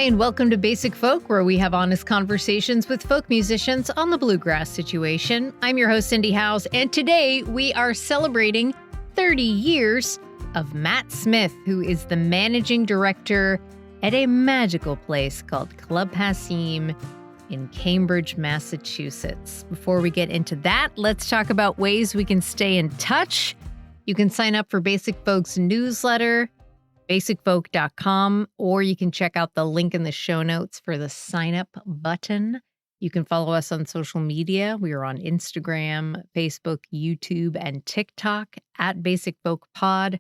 and welcome to Basic Folk, where we have honest conversations with folk musicians on the bluegrass situation. I'm your host, Cindy Howes, and today we are celebrating 30 years of Matt Smith, who is the managing director at a magical place called Club Passim in Cambridge, Massachusetts. Before we get into that, let's talk about ways we can stay in touch. You can sign up for Basic Folk's newsletter, basicfolk.com, or you can check out the link in the show notes for the sign up button. You can follow us on social media. We are on Instagram, Facebook, YouTube, and TikTok at Basic Folk Pod.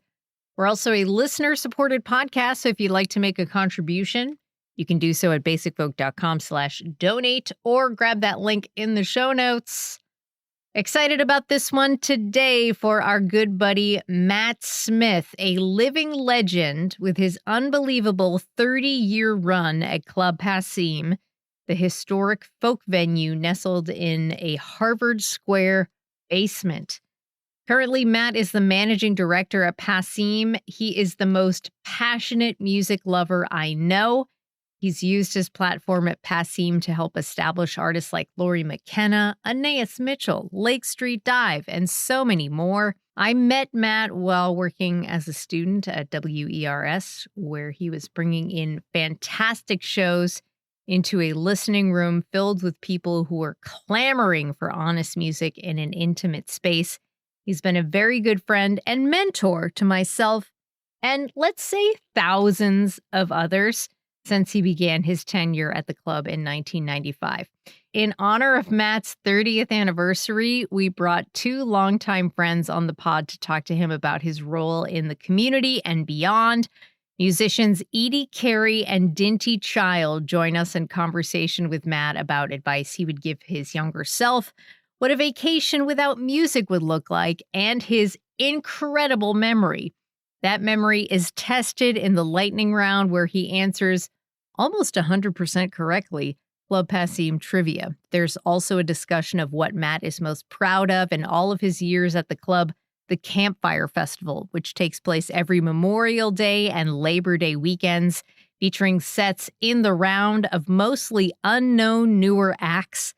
We're also a listener-supported podcast, so if you'd like to make a contribution, you can do so at basicfolk.com/donate or grab that link in the show notes. Excited about this one today for our good buddy Matt Smith, a living legend with his unbelievable 30-year run at Club Passim, the historic folk venue nestled in a Harvard Square basement. Currently, Matt is the managing director at Passim. He is the most passionate music lover I know. He's used his platform at Passim to help establish artists like Lori McKenna, Anaïs Mitchell, Lake Street Dive, and so many more. I met Matt while working as a student at WERS, where he was bringing in fantastic shows into a listening room filled with people who were clamoring for honest music in an intimate space. He's been a very good friend and mentor to myself and, let's say, thousands of others since he began his tenure at the club in 1995. In honor of Matt's 30th anniversary, we brought two longtime friends on the pod to talk to him about his role in the community and beyond. Musicians Edie Carey and Dinty Child join us in conversation with Matt about advice he would give his younger self, what a vacation without music would look like, and his incredible memory. That memory is tested in the lightning round, where he answers almost 100% correctly Club Passim trivia. There's also a discussion of what Matt is most proud of in all of his years at the club, the Campfire Festival, which takes place every Memorial Day and Labor Day weekends, featuring sets in the round of mostly unknown newer acts.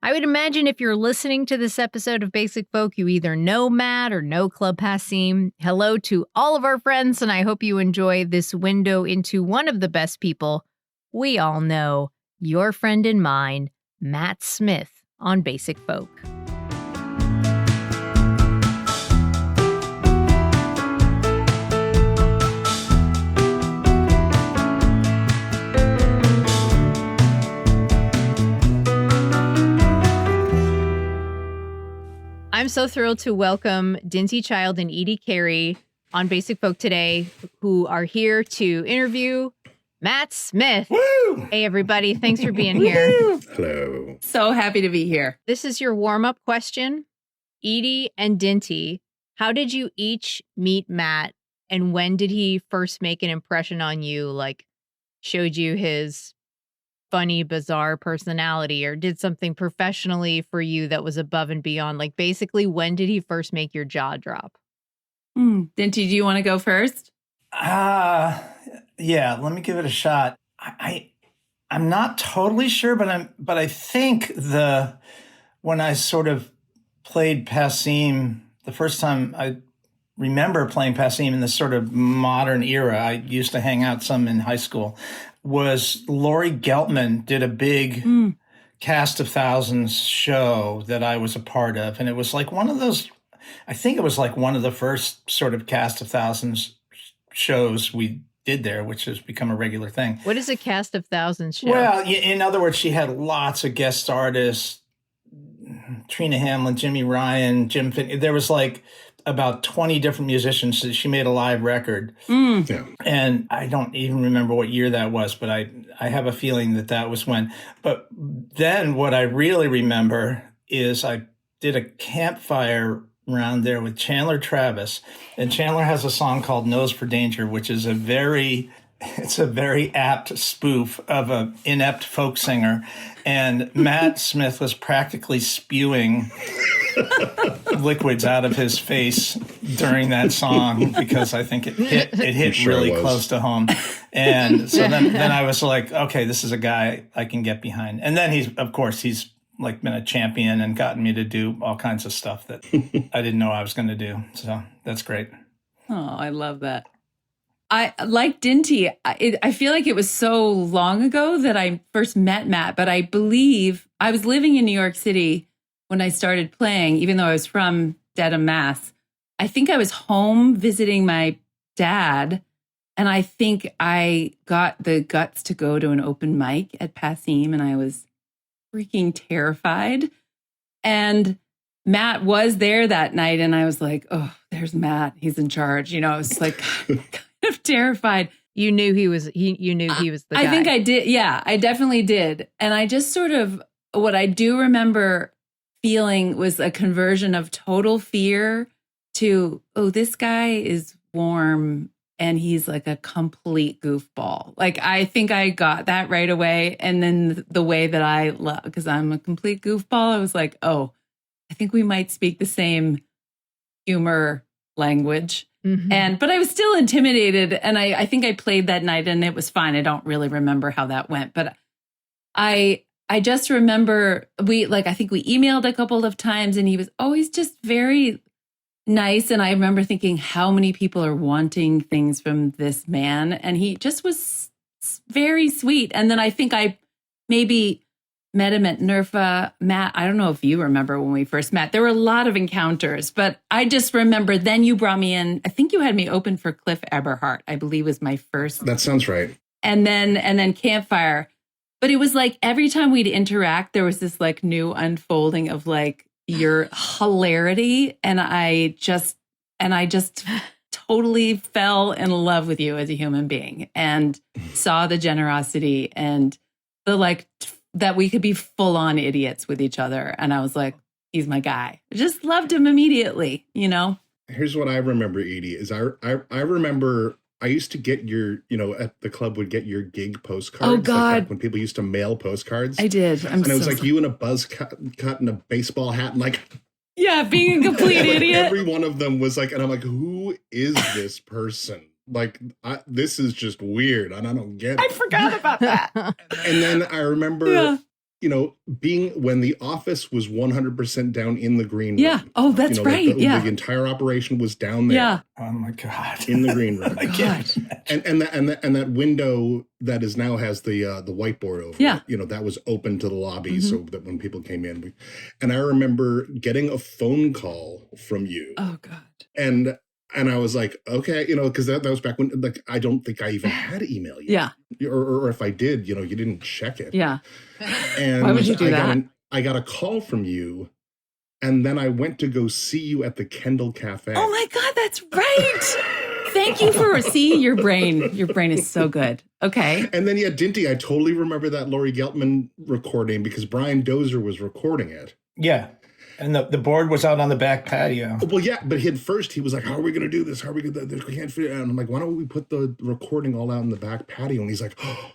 I would imagine if you're listening to this episode of Basic Folk, you either know Matt or know Club Passim. Hello to all of our friends, and I hope you enjoy this window into one of the best people we all know, your friend and mine, Matt Smith, on Basic Folk. I'm so thrilled to welcome Dinty Child and Edie Carey on Basic Folk today, who are here to interview Matt Smith. Woo! Hey, everybody. Thanks for being here. Hello. So happy to be here. This is your warm-up question. Edie and Dinty, how did you each meet Matt, and when did he first make an impression on you, like showed you his funny, bizarre personality, or did something professionally for you that was above and beyond? Like, basically, when did he first make your jaw drop? Dinty, do you want to go first? Yeah, let me give it a shot. I'm not totally sure, but I think when I sort of played Passim, the first time I remember playing Passim in this sort of modern era, I used to hang out some in high school, was Lori Geltman did a big Cast of Thousands show that I was a part of. And it was like one of those, I think it was like one of the first sort of Cast of Thousands shows we did there, which has become a regular thing. What is a Cast of Thousands show? Well, in other words, she had lots of guest artists, Trina Hamlin, Jimmy Ryan, Jim Finney. There was like about 20 different musicians. She made a live record. Yeah. And I don't even remember what year that was, but I have a feeling that was when. But then what I really remember is I did a campfire round there with Chandler Travis. And Chandler has a song called Nose for Danger, which is a very it's a very apt spoof of an inept folk singer. And Matt Smith was practically spewing liquids out of his face during that song because I think it hit sure really it was. close to home. And so then I was like, okay, this is a guy I can get behind. And then he's like been a champion and gotten me to do all kinds of stuff that I didn't know I was going to do. So that's great. Oh, I love that. I like Dinty. I feel like it was so long ago that I first met Matt, but I believe I was living in New York City when I started playing, even though I was from Dedham, Mass. I think I was home visiting my dad, and I think I got the guts to go to an open mic at Passim, and I was freaking terrified. And Matt was there that night, and I was like, oh, there's Matt. He's in charge. I was like kind of terrified. You knew he was the guy. I think I did. Yeah, I definitely did. And I just sort of, what I do remember feeling was a conversion of total fear to, oh, this guy is warm and he's like a complete goofball. Like, I think I got that right away. And then the way that I love, because I'm a complete goofball, I was like, oh, I think we might speak the same humor language. Mm-hmm. But I was still intimidated. And I think I played that night and it was fine. I don't really remember how that went, but I just remember I think we emailed a couple of times and he was always just very nice. And I remember thinking how many people are wanting things from this man. And he just was very sweet. And then I think I maybe met him at NERFA. Matt, I don't know if you remember when we first met. There were a lot of encounters, but I just remember then you brought me in. I think you had me open for Cliff Eberhardt, I believe was my first. That sounds right. And then Campfire. But it was like every time we'd interact, there was this like new unfolding of like your hilarity. And I just totally fell in love with you as a human being and saw the generosity and the like that we could be full on idiots with each other. And I was like, he's my guy. I just loved him immediately, Here's what I remember, Edie, is I remember I used to get your, at the club would get your gig postcards. Oh, God. Like when people used to mail postcards. I did. And it was like you in a buzz cut and a baseball hat and like. Yeah, being a complete idiot. Every one of them was like, and I'm like, who is this person? Like, this is just weird. And I don't get it. I forgot about that. And then I remember, being when the office was 100% down in the green room. Yeah. Oh, that's right. The entire operation was down there. Yeah. Oh my God. In the green room. I can't imagine. And that window that is now has the whiteboard over it, that was open to the lobby so that when people came in. And I remember getting a phone call from you. Oh, God. And I was like, okay, because that was back when, like, I don't think I even had email yet. Yeah. Or if I did, you didn't check it. Yeah. And why would you do that? I got a call from you, and then I went to go see you at the Kendall Cafe. Oh my God, that's right. Thank you for your brain. Your brain is so good. Okay. And then Dinty, I totally remember that Laurie Geltman recording because Brian Dozer was recording it. Yeah. And the board was out on the back patio. Well, yeah, but he was like, how are we going to do this? How are we going to, we can't figure it out. And I'm like, why don't we put the recording all out in the back patio? And he's like, oh,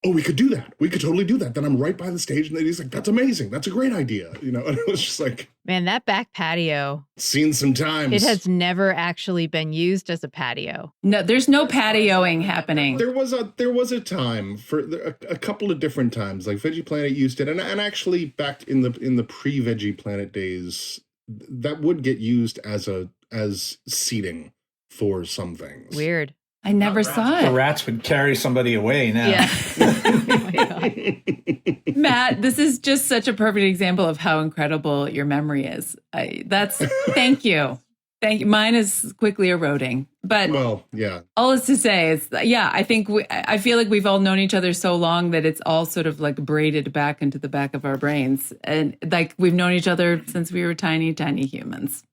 we could do that. We could totally do that. Then I'm right by the stage. And then he's like, that's amazing. That's a great idea. And it was just like. Man, that back patio. Seen some times. It has never actually been used as a patio. No, there's no patioing happening. There was a time for a couple of different times, like Veggie Planet used it. And actually back in the pre-Veggie Planet days, that would get used as seating for some things. Weird. I never saw it. The rats would carry somebody away now. Yeah. Oh my God. Matt, this is just such a perfect example of how incredible your memory is. Thank you. Thank you. Mine is quickly eroding, but well, yeah. All is to say is, I think I feel like we've all known each other so long that it's all sort of like braided back into the back of our brains. And like we've known each other since we were tiny, tiny humans.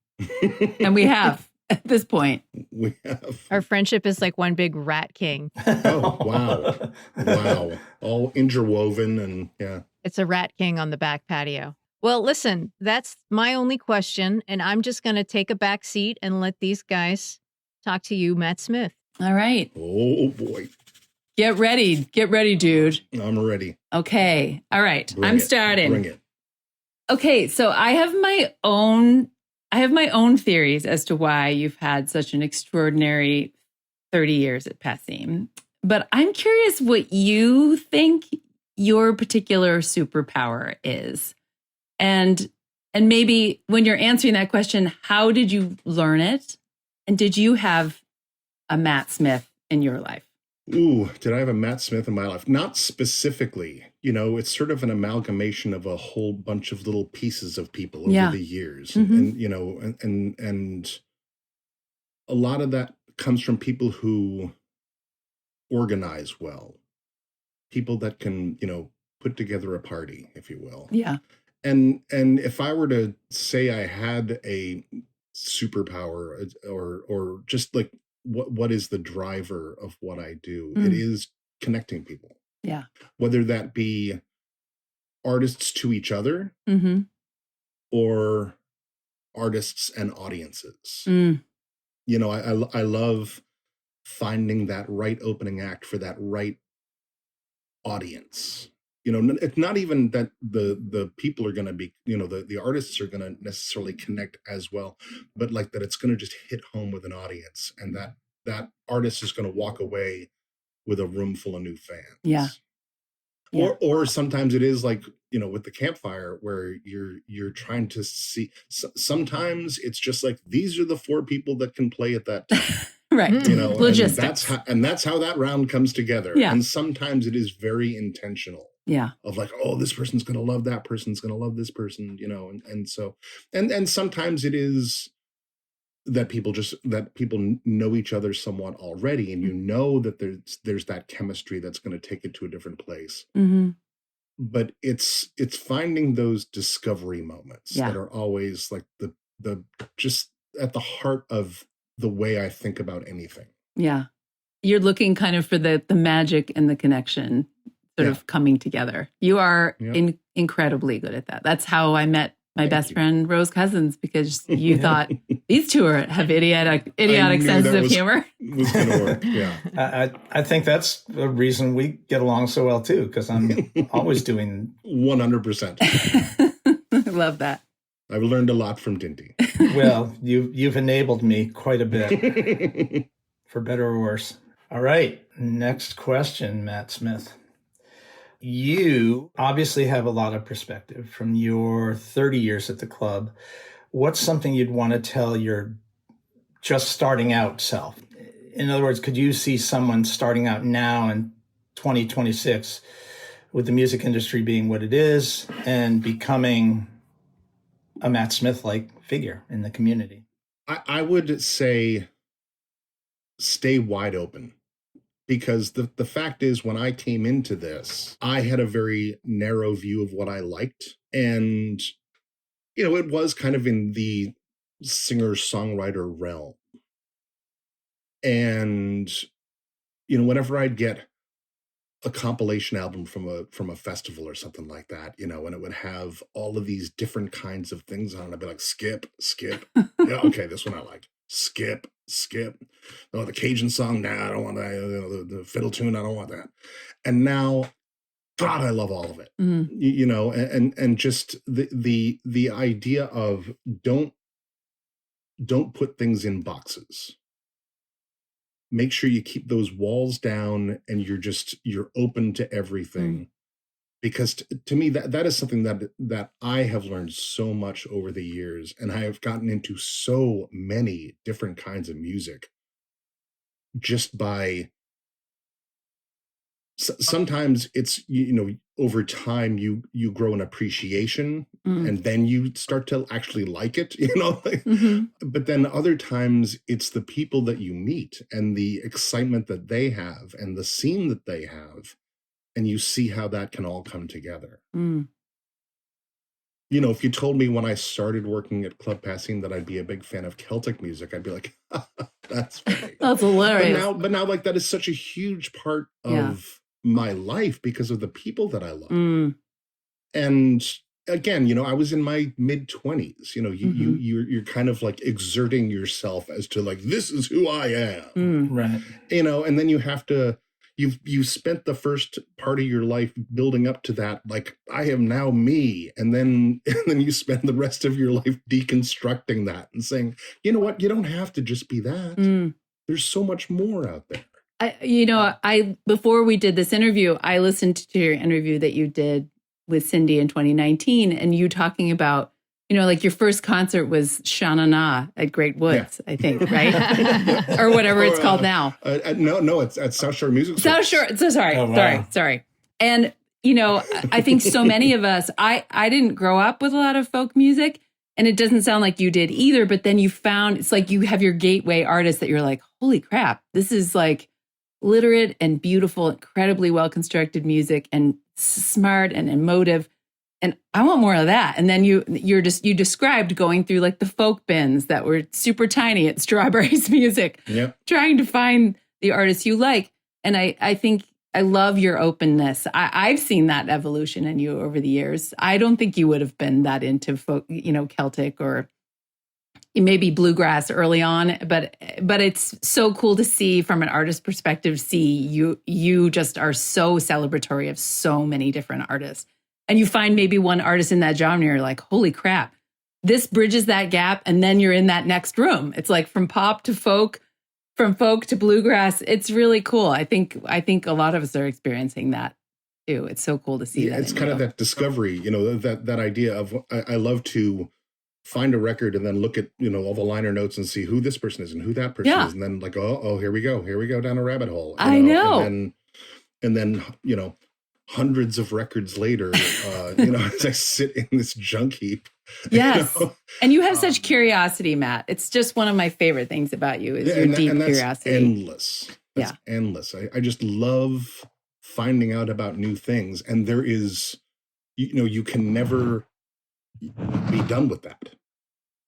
And we have. At this point, we have. Our friendship is like one big rat king. Oh, wow. All interwoven and yeah. It's a rat king on the back patio. Well, listen, that's my only question. And I'm just going to take a back seat and let these guys talk to you, Matt Smith. All right. Oh boy. Get ready. Get ready, dude. I'm ready. Okay. All right. Bring I'm it. starting. Bring it. Okay, so I have my own theories as to why you've had such an extraordinary 30 years at Passim. But I'm curious what you think your particular superpower is. And maybe when you're answering that question, how did you learn it? And did you have a Matt Smith in your life? Ooh, did I have a Matt Smith in my life? Not specifically. It's sort of an amalgamation of a whole bunch of little pieces of people over the years. Mhm. And a lot of that comes from people who organize well, people that can, put together a party, if you will. Yeah. And if I were to say I had a superpower or just like what is the driver of what I do, it is connecting people. Yeah. Whether that be artists to each other Mm-hmm. or artists and audiences. Mm. I love finding that right opening act for that right audience. It's not even that the people are going to be, the artists are going to necessarily connect as well, but like that it's going to just hit home with an audience, and that artist is going to walk away with a room full of new fans. Yeah. Or sometimes it is like, with the campfire where you're trying to see, sometimes it's just like, these are the 4 people that can play at that time. Right. Logistics. And that's how that round comes together. Yeah. And sometimes it is very intentional. Yeah. Of like, oh, this person's going to love that person's going to love this person, and so, and sometimes it is that people know each other somewhat already, and that there's that chemistry that's going to take it to a different place. Mm-hmm. But it's finding those discovery moments Yeah. that are always like the just at the heart of the way I think about anything. Yeah. You're looking kind of for the magic and the connection sort of coming together. You are incredibly good at that. That's how I met my best friend, Rose Cousins, because you thought these two have idiotic senses of humor. Was going to work. Yeah. I think that's the reason we get along so well too, because I'm always doing 100%. I love that. I've learned a lot from Dinty. Well, you've enabled me quite a bit, for better or worse. All right, next question, Matt Smith. You obviously have a lot of perspective from your 30 years at the club. What's something you'd want to tell your just starting out self? In other words, could you see someone starting out now in 2026 with the music industry being what it is and becoming a Matt Smith-like figure in the community? I would say stay wide open. Because the fact is, when I came into this, I had a very narrow view of what I liked. And, it was kind of in the singer-songwriter realm. And, whenever I'd get a compilation album from a festival or something like that, and it would have all of these different kinds of things on it, I'd be like, skip. Yeah, okay, this one I like. Skip. Oh, the Cajun song, nah, I don't want that. The fiddle tune, I don't want that. And now, God, I love all of it. And just the idea of don't put things in boxes. Make sure you keep those walls down, and you're open to everything. Because to me, that is something that I have learned so much over the years, and I have gotten into so many different kinds of music just by sometimes it's, over time you grow an appreciation and then you start to actually like it, but then other times it's the people that you meet and the excitement that they have and the scene that they have. And you see how that can all come together. If you told me when I started working at Club Passim that I'd be a big fan of Celtic music, I'd be like, that's funny. That's hilarious. But now, like, that is such a huge part of my life because of the people that I love. And again, I was in my mid-20s. You're kind of like exerting yourself as to like, this is who I am. Right. And then you have to, you spent the first part of your life building up to that, like, I am now me. And then you spend the rest of your life deconstructing that and saying, you know what, you don't have to just be that. There's so much more out there. I before we did this interview, I listened to your interview that you did with Cindy in 2019, and you talking about, like your first concert was Sha-Na-Na at Great Woods, I think, right? Or whatever it's called now. No, it's at South Shore Music School. South Shore. So sorry, Oh, wow. sorry. And, I think so many of us, I didn't grow up with a lot of folk music, and it doesn't sound like you did either, but then you found, it's like you have your gateway artist that you're like, holy crap, this is like literate and beautiful, incredibly well-constructed music and smart and emotive. And I want more of that. And then you described going through like the folk bins that were super tiny at Strawberries Music, trying to find the artists you like. And I think I love your openness. I've seen that evolution in you over the years. I don't think you would have been that into folk, Celtic or maybe bluegrass early on, but it's so cool to see from an artist perspective, you just are so celebratory of so many different artists. And you find maybe one artist in that genre, you're like, holy crap, this bridges that gap. And then you're in that next room. It's like from pop to folk, from folk to bluegrass. It's really cool. I think a lot of us are experiencing that too. It's so cool to see that. It's kind of that discovery, that idea of, I love to find a record and then look at, all the liner notes and see who this person is and who that person is. And then like, oh, here we go down a rabbit hole. I know. And then, hundreds of records later, as I sit in this junk heap. Yes. And you have such curiosity, Matt. It's just one of my favorite things about you is your deep curiosity. Endless. That's endless. I just love finding out about new things. And there is, you can never be done with that.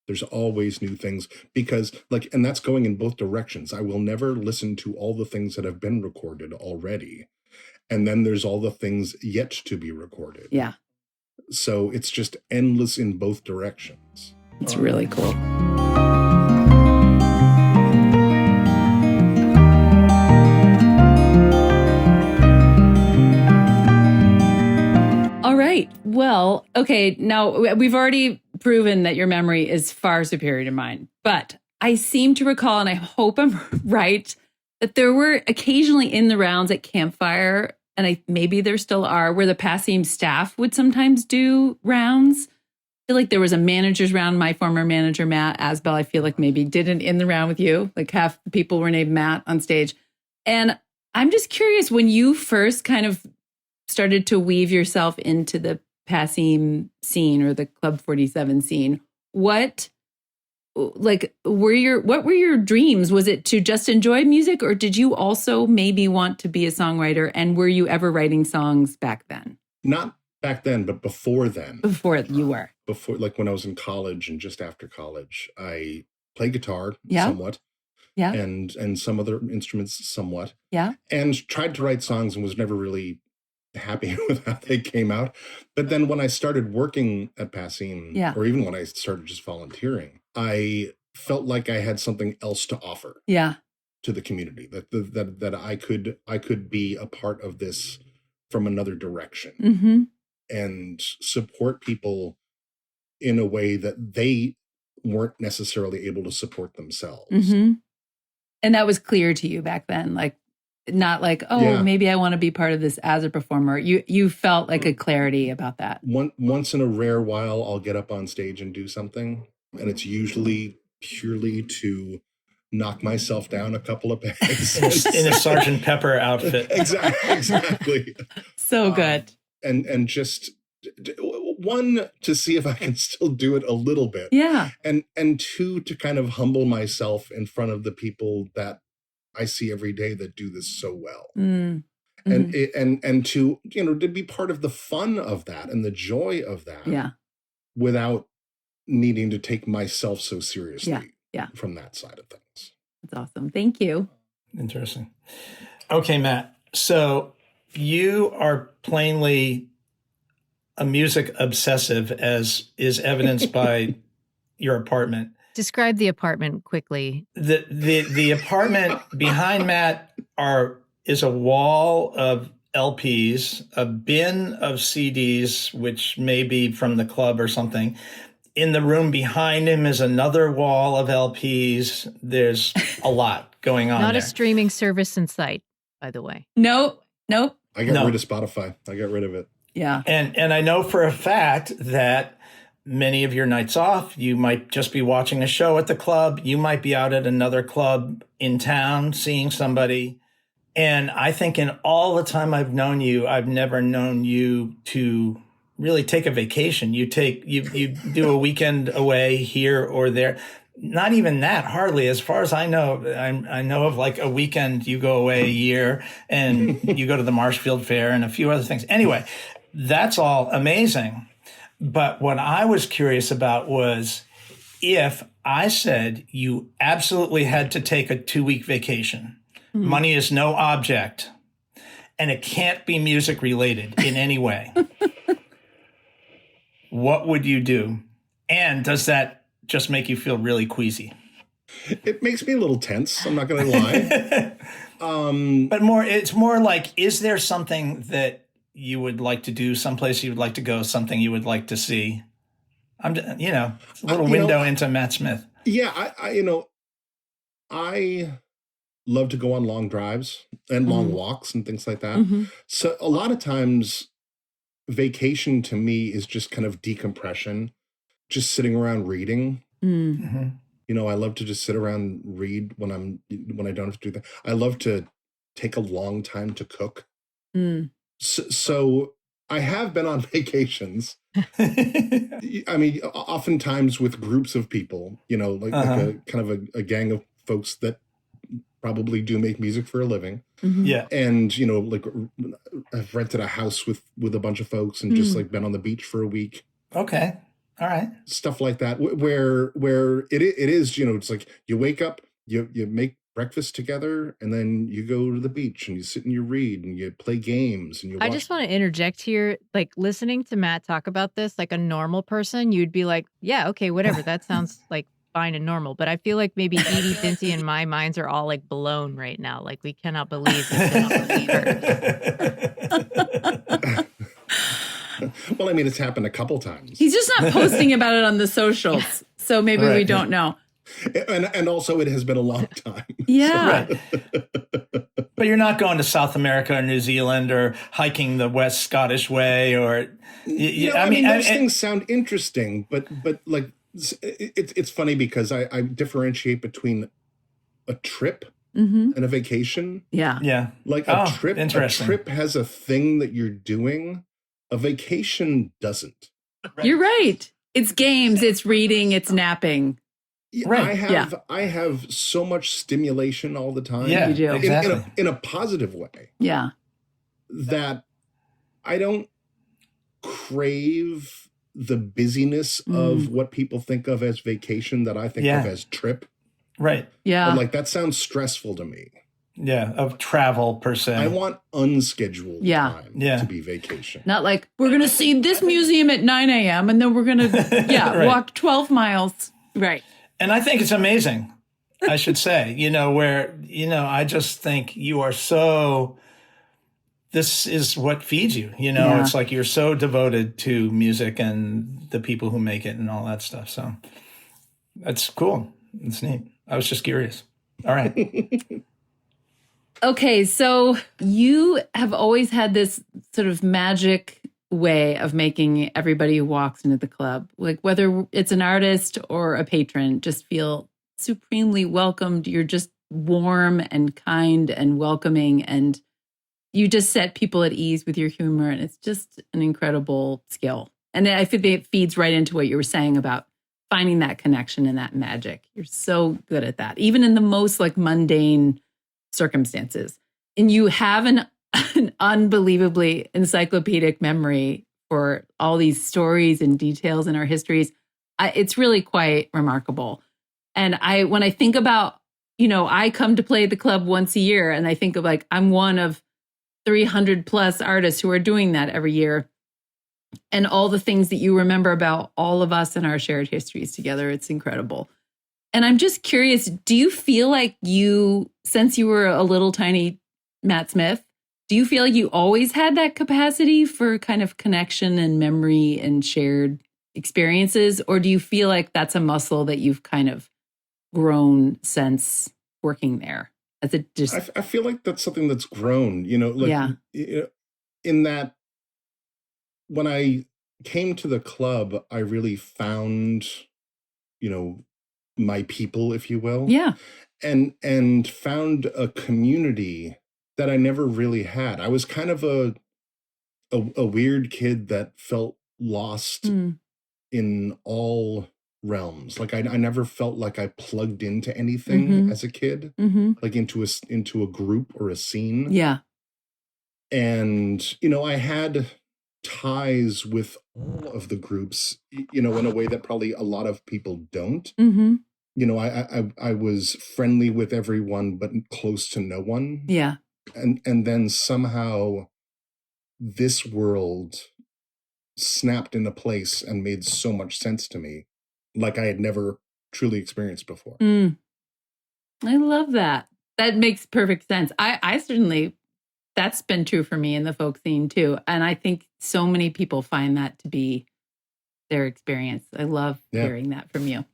There's always new things because and that's going in both directions. I will never listen to all the things that have been recorded already. And then there's all the things yet to be recorded. Yeah. So it's just endless in both directions. It's really cool. All right. Well, okay. Now we've already proven that your memory is far superior to mine, but I seem to recall, and I hope I'm right, that there were occasionally in the rounds at Campfire, and maybe there still are, where the Passim staff would sometimes do rounds. I feel like there was a manager's round. My former manager, Matt Asbell, I feel like maybe didn't in the round with you. Like half the people were named Matt on stage. And I'm just curious, when you first kind of started to weave yourself into the Passim scene or the Club 47 scene, what were your dreams? Was it to just enjoy music, or did you also maybe want to be a songwriter? And were you ever writing songs back then? Not back then, but before then. Before you were. Before, like when I was in college and just after college, I played guitar somewhat. Yeah. And some other instruments somewhat. Yeah. And tried to write songs and was never really happy with how they came out. But then when I started working at Passim, or even when I started just volunteering, I felt like I had something else to offer to the community, that I could be a part of this from another direction and support people in a way that they weren't necessarily able to support themselves. And that was clear to you back then, like not like, maybe I want to be part of this as a performer. You felt like a clarity about that. Once in a rare while, I'll get up on stage and do something, and it's usually purely to knock myself down a couple of pegs in a Sgt. Pepper outfit. Exactly. So good. And just one, to see if I can still do it a little bit. Yeah. And two, to kind of humble myself in front of the people that I see every day that do this so well. And to, to be part of the fun of that and the joy of that without needing to take myself so seriously from that side of things. That's awesome. Thank you. Interesting. Okay, Matt. So you are plainly a music obsessive, as is evidenced by your apartment. Describe the apartment quickly. The apartment behind Matt is a wall of LPs, a bin of CDs, which may be from the club or something. In the room behind him is another wall of LPs. There's a lot going on. Not there. a streaming service in sight, by the way. Nope. I got rid of Spotify. I got rid of it. Yeah. And I know for a fact that many of your nights off, you might just be watching a show at the club. You might be out at another club in town seeing somebody. And I think in all the time I've known you, I've never known you to really take a vacation. You do a weekend away here or there. Not even that, hardly. As far as I know, I know of like a weekend you go away a year and you go to the Marshfield Fair and a few other things. Anyway, that's all amazing. But what I was curious about was if I said you absolutely had to take a 2-week vacation, money is no object, and it can't be music related in any way, what would you do? And does that just make you feel really queasy? It makes me a little tense. I'm not going to lie. But it's more like, is there something that you would like to do, someplace you would like to go, something you would like to see? It's a little window into Matt Smith. Yeah, I love to go on long drives and long walks and things like that. Mm-hmm. So a lot of times vacation to me is just kind of decompression, just sitting around reading. Mm-hmm. I love to just sit around and read when I don't have to do that. I love to take a long time to cook. So I have been on vacations. I mean, oftentimes with groups of people, like a kind of a gang of folks that probably do make music for a living. Mm-hmm. Yeah. And, like I've rented a house with a bunch of folks and just like been on the beach for a week. Okay. All right. Stuff like that, where it is, it's like you wake up, you make breakfast together, and then you go to the beach and you sit and you read and you play games and you watch. I just want to interject here. Like, listening to Matt talk about this, like a normal person, you'd be like, yeah, okay, whatever. That sounds like fine and normal. But I feel like maybe Edie, Dinty, and my minds are all like blown right now. Like, we cannot believe this. Well, I mean, it's happened a couple times. He's just not posting about it on the socials. So maybe we don't know. And also it has been a long time. Yeah. Right. But you're not going to South America or New Zealand or hiking the West Scottish Way or I mean those things sound interesting, but like it's funny because I differentiate between a trip and a vacation. Yeah. Yeah. Like a trip has a thing that you're doing. A vacation doesn't. Right. You're right. It's games, it's reading, it's napping. Right. I have so much stimulation all the time. Yeah, you do. Exactly. In a positive way. Yeah. That I don't crave the busyness of what people think of as vacation that I think of as trip. Right. Yeah. But like that sounds stressful to me. Yeah, of travel per se. I want unscheduled time to be vacation. Not like, we're going to see this museum at 9 a.m. and then we're going to, Right. walk 12 miles. Right. And I think it's amazing, I should say, where, I just think you are this is what feeds you, it's like you're so devoted to music and the people who make it and all that stuff. So that's cool. It's neat. I was just curious. All right. Okay, so you have always had this sort of magic way of making everybody who walks into the club, like whether it's an artist or a patron, just feel supremely welcomed. You're just warm and kind and welcoming, and you just set people at ease with your humor, and it's just an incredible skill. And I think it feeds right into what you were saying about finding that connection and that magic. You're so good at that, even in the most like mundane circumstances. And you have an unbelievably encyclopedic memory for all these stories and details in our histories. It's really quite remarkable. And when I think about, I come to play at the club once a year, and I think of like, I'm one of 300 plus artists who are doing that every year. and all the things that you remember about all of us and our shared histories together. It's incredible. And I'm just curious, do you feel like since you were a little tiny Matt Smith, do you feel like you always had that capacity for kind of connection and memory and shared experiences? Or do you feel like that's a muscle that you've kind of grown since working there? As it just, I feel like that's something that's grown, in that when I came to the club, I really found, my people, if you will. Yeah. And found a community that I never really had. I was kind of a weird kid that felt lost in all realms. Like I never felt like I plugged into anything as a kid, like into a group or a scene. Yeah. And, I had ties with all of the groups, in a way that probably a lot of people don't. I was friendly with everyone, but close to no one. Yeah. And then somehow this world snapped into place and made so much sense to me, like I had never truly experienced before. I love that. That makes perfect sense. I certainly, that's been true for me in the folk scene too. And I think so many people find that to be their experience. I love hearing that from you.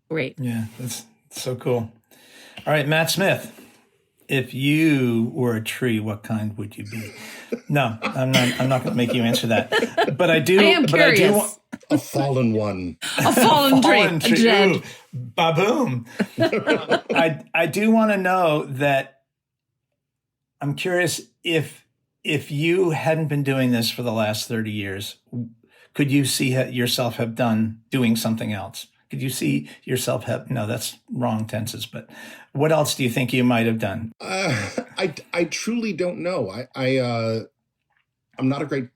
Great. Yeah, that's so cool. All right, Matt Smith, if you were a tree, what kind would you be? No, I'm not going to make you answer that. But I do. I am curious. I do want a fallen one. A fallen tree. Ooh, ba-boom. I do want to know that. I'm curious if you hadn't been doing this for the last 30 years, could you see yourself have doing something else? Could you see yourself no, that's wrong tenses, but what else do you think you might have done? I truly don't know. I'm not a great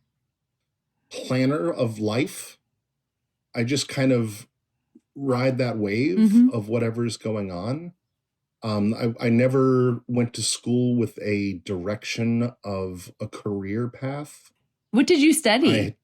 planner of life. I just kind of ride that wave of whatever's going on. I never went to school with a direction of a career path. What did you study?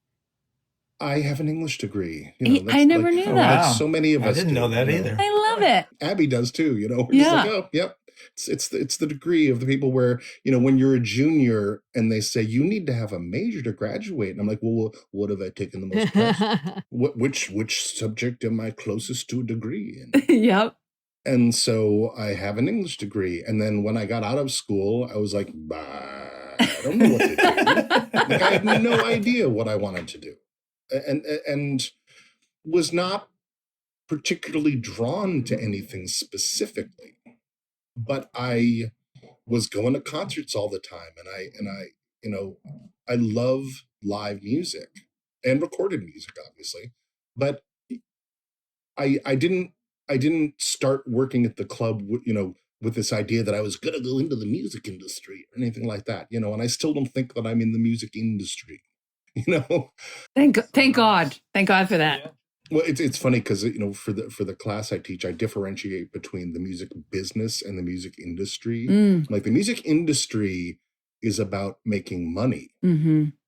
I have an English degree. I never knew that. Like so many of us. I didn't know that either. I love it. Abby does too. We're just like, oh, yep. It's the degree of the people where, when you're a junior and they say you need to have a major to graduate, and I'm like, well, what have I taken the most class? Which subject am I closest to a degree in? Yep. And so I have an English degree. And then when I got out of school, I was like, I don't know what to do. Like, I had no idea what I wanted to do. And was not particularly drawn to anything specifically, but I was going to concerts all the time, and I love live music and recorded music, obviously, but I didn't start working at the club, with this idea that I was going to go into the music industry or anything like that, and I still don't think that I'm in the music industry. Thank God for that. Yeah. Well, it's funny because for the class I teach, I differentiate between the music business and the music industry. Like the music industry is about making money,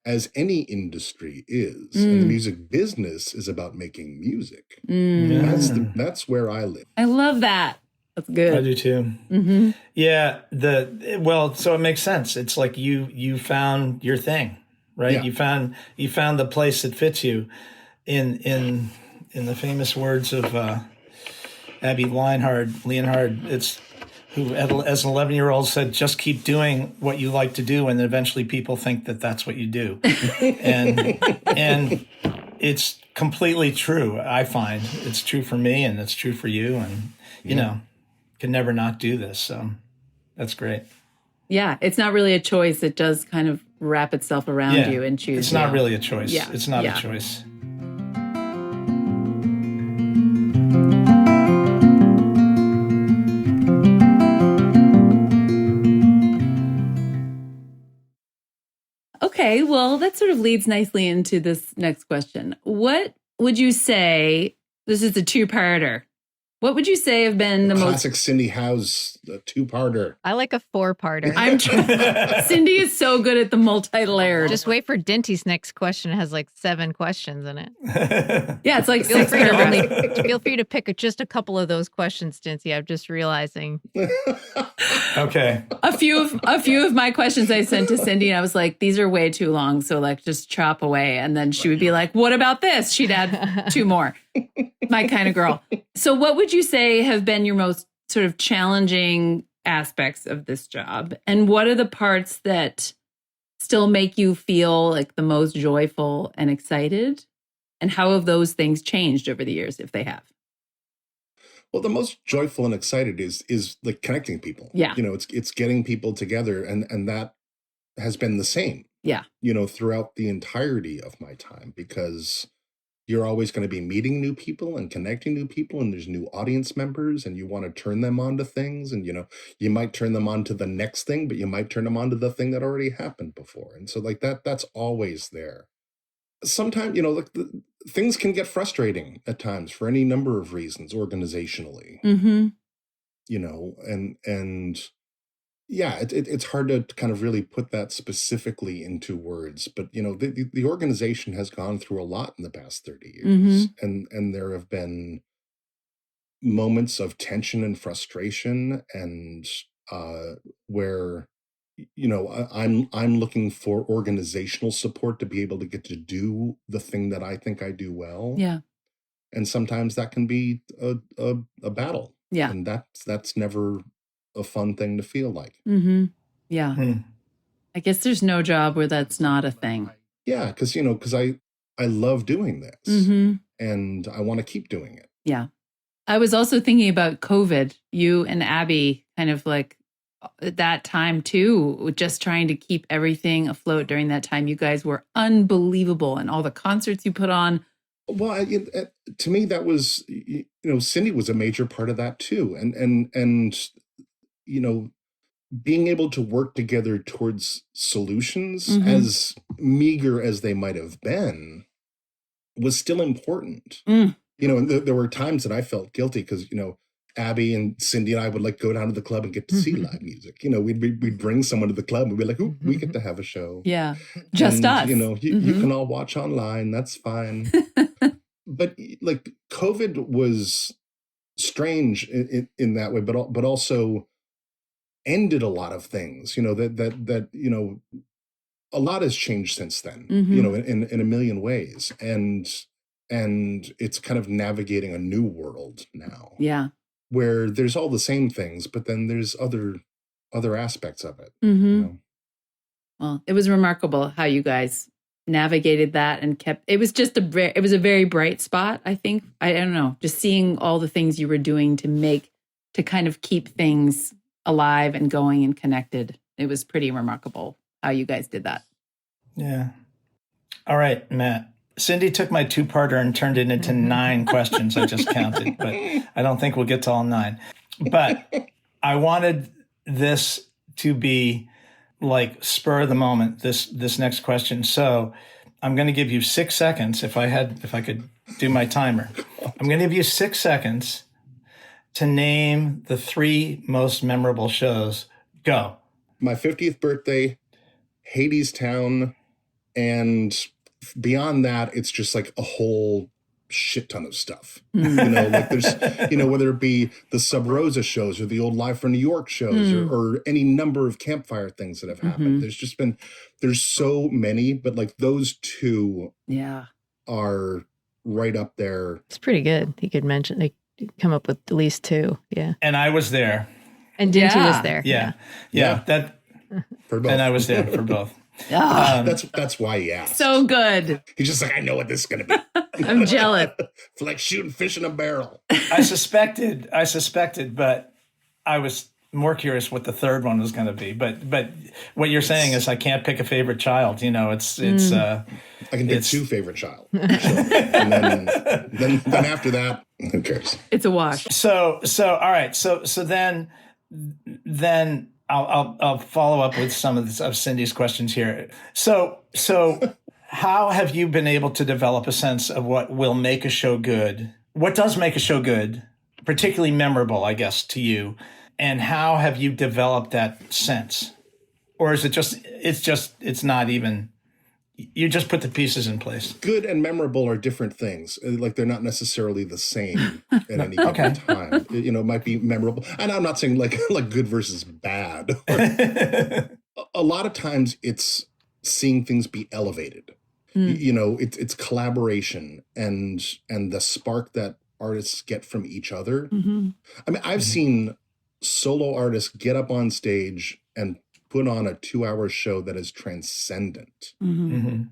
as any industry is, and the music business is about making music. That's where I live. I love that. That's good. I do too. Yeah. So it makes sense. It's like you found your thing. Right, Yeah. you found the place that fits you. In the famous words of Abby Leonhard, it's who as an 11-year-old said, "Just keep doing what you like to do, and then eventually people think that that's what you do." and it's completely true. I find it's true for me, and it's true for you, and can never not do this. So that's great. Yeah, it's not really a choice. It does kind of wrap itself around you and choose. It's not really a choice. Yeah. It's not a choice. Okay, well, that sort of leads nicely into this next question. What would you say, this is a two-parter, What would you say have been the most classic Cindy House two-parter? I like a 4-parter. Cindy is so good at the multi-layered. Just wait for Dinty's next question. It has like 7 questions in it. Yeah, it's like Feel 6 free to paragraphs. feel free to pick just a couple of those questions, Dinty. I'm just realizing. Okay. A few of my questions I sent to Cindy, and I was like, these are way too long, so like just chop away. And then she would be like, what about this? She'd add 2 more. My kind of girl. So what would you say have been your most sort of challenging aspects of this job? And what are the parts that still make you feel like the most joyful and excited? And how have those things changed over the years, if they have? Well, the most joyful and excited is like connecting people. Yeah. It's getting people together, and that has been the same. Yeah. Throughout the entirety of my time, because you're always going to be meeting new people and connecting new people, and there's new audience members, and you want to turn them on to things, and you might turn them on to the next thing, but you might turn them on to the thing that already happened before. And so like that's always there. Sometimes, things can get frustrating at times for any number of reasons organizationally. Mm-hmm. And yeah, it's hard to kind of really put that specifically into words, but the organization has gone through a lot in the past 30 years, and there have been moments of tension and frustration, and where I'm looking for organizational support to be able to get to do the thing that I think I do well. Yeah. And sometimes that can be a battle. Yeah. And that's never a fun thing to feel like. Mm-hmm. Yeah. I guess there's no job where that's not a thing. Yeah, because I love doing this, and I want to keep doing it. Yeah. I was also thinking about COVID. You and Abby kind of like at that time too, just trying to keep everything afloat during that time. You guys were unbelievable, and all the concerts you put on. Well, to me, that was, Cindy was a major part of that too. And being able to work together towards solutions, as meager as they might have been, was still important. And there were times that I felt guilty because, Abby and Cindy and I would like go down to the club and get to see live music. We'd bring someone to the club and we'd be like, "Ooh, we get to have a show." Yeah, just us. You can all watch online. That's fine. But like COVID was strange in that way, but also ended a lot of things. That a lot has changed since then. In a million ways, and it's kind of navigating a new world now. Yeah. Where there's all the same things, but then there's other aspects of it. Well, it was remarkable how you guys navigated that and it was just it was a very bright spot, I think. I don't know, just seeing all the things you were doing to kind of keep things alive and going and connected. It was pretty remarkable how you guys did that. Yeah. All right, Matt. Cindy took my 2-parter and turned it into 9 questions. I just counted, but I don't think we'll get to all 9. But I wanted this to be like spur of the moment, this next question. So I'm going to give you 6 seconds. If I could do my timer, I'm going to give you 6 seconds to name the 3 most memorable shows. Go. My 50th birthday, Hadestown, and beyond that, it's just like a whole shit ton of stuff. Like there's, whether it be the Sub Rosa shows or the old Live from New York shows or any number of campfire things that have happened. There's so many, but like those 2 are right up there. It's pretty good. You could mention, they come up with at least 2. Yeah. And I was there. And Dinty was there. Yeah. For both. And I was there for both. That's why he asked. So good. He's just like, I know what this is going to be. I'm jealous. It's like shooting fish in a barrel. I suspected, but I was more curious what the third one was going to be. But what you're saying is I can't pick a favorite child. It's I can pick 2 favorite child. Sure. And then after that, who cares? It's a wash. So all right. So then I'll follow up with some of Cindy's questions here. So how have you been able to develop a sense of what will make a show good? What does make a show good? particularly memorable, I guess, to you? And how have you developed that sense? Or is it it's not even, you just put the pieces in place? Good and memorable are different things. Like they're not necessarily the same at any given time. It might be memorable. And I'm not saying like good versus bad. A lot of times it's seeing things be elevated. It's collaboration and the spark that artists get from each other. Mm-hmm. I mean, I've seen solo artists get up on stage and put on a 2-hour show that is transcendent. Mm-hmm. Mm-hmm.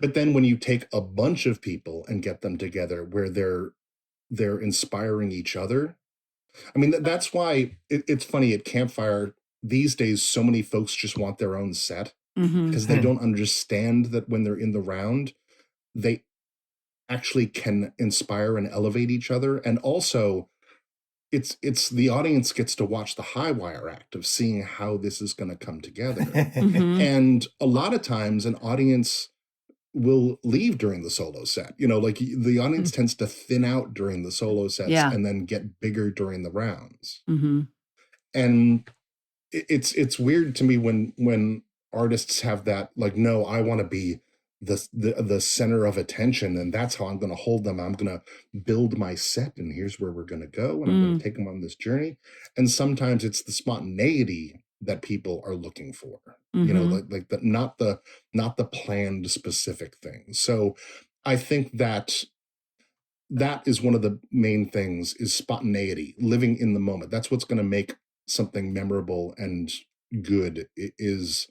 But then when you take a bunch of people and get them together where they're inspiring each other. I mean, that's why it's funny at Campfire these days, so many folks just want their own set because they don't understand that when they're in the round, they actually can inspire and elevate each other. And also it's the audience gets to watch the high wire act of seeing how this is going to come together. Mm-hmm. And a lot of times an audience will leave during the solo set. Like the audience tends to thin out during the solo sets and then get bigger during the rounds. Mm-hmm. And it's weird to me when artists have that, like, no, I want to be the center of attention, and that's how I'm going to hold them. I'm going to build my set, and here's where we're going to go, and I'm going to take them on this journey. And sometimes it's the spontaneity that people are looking for. Like not the planned specific things. So I think that is one of the main things is spontaneity, living in the moment. That's what's going to make something memorable and good. It is,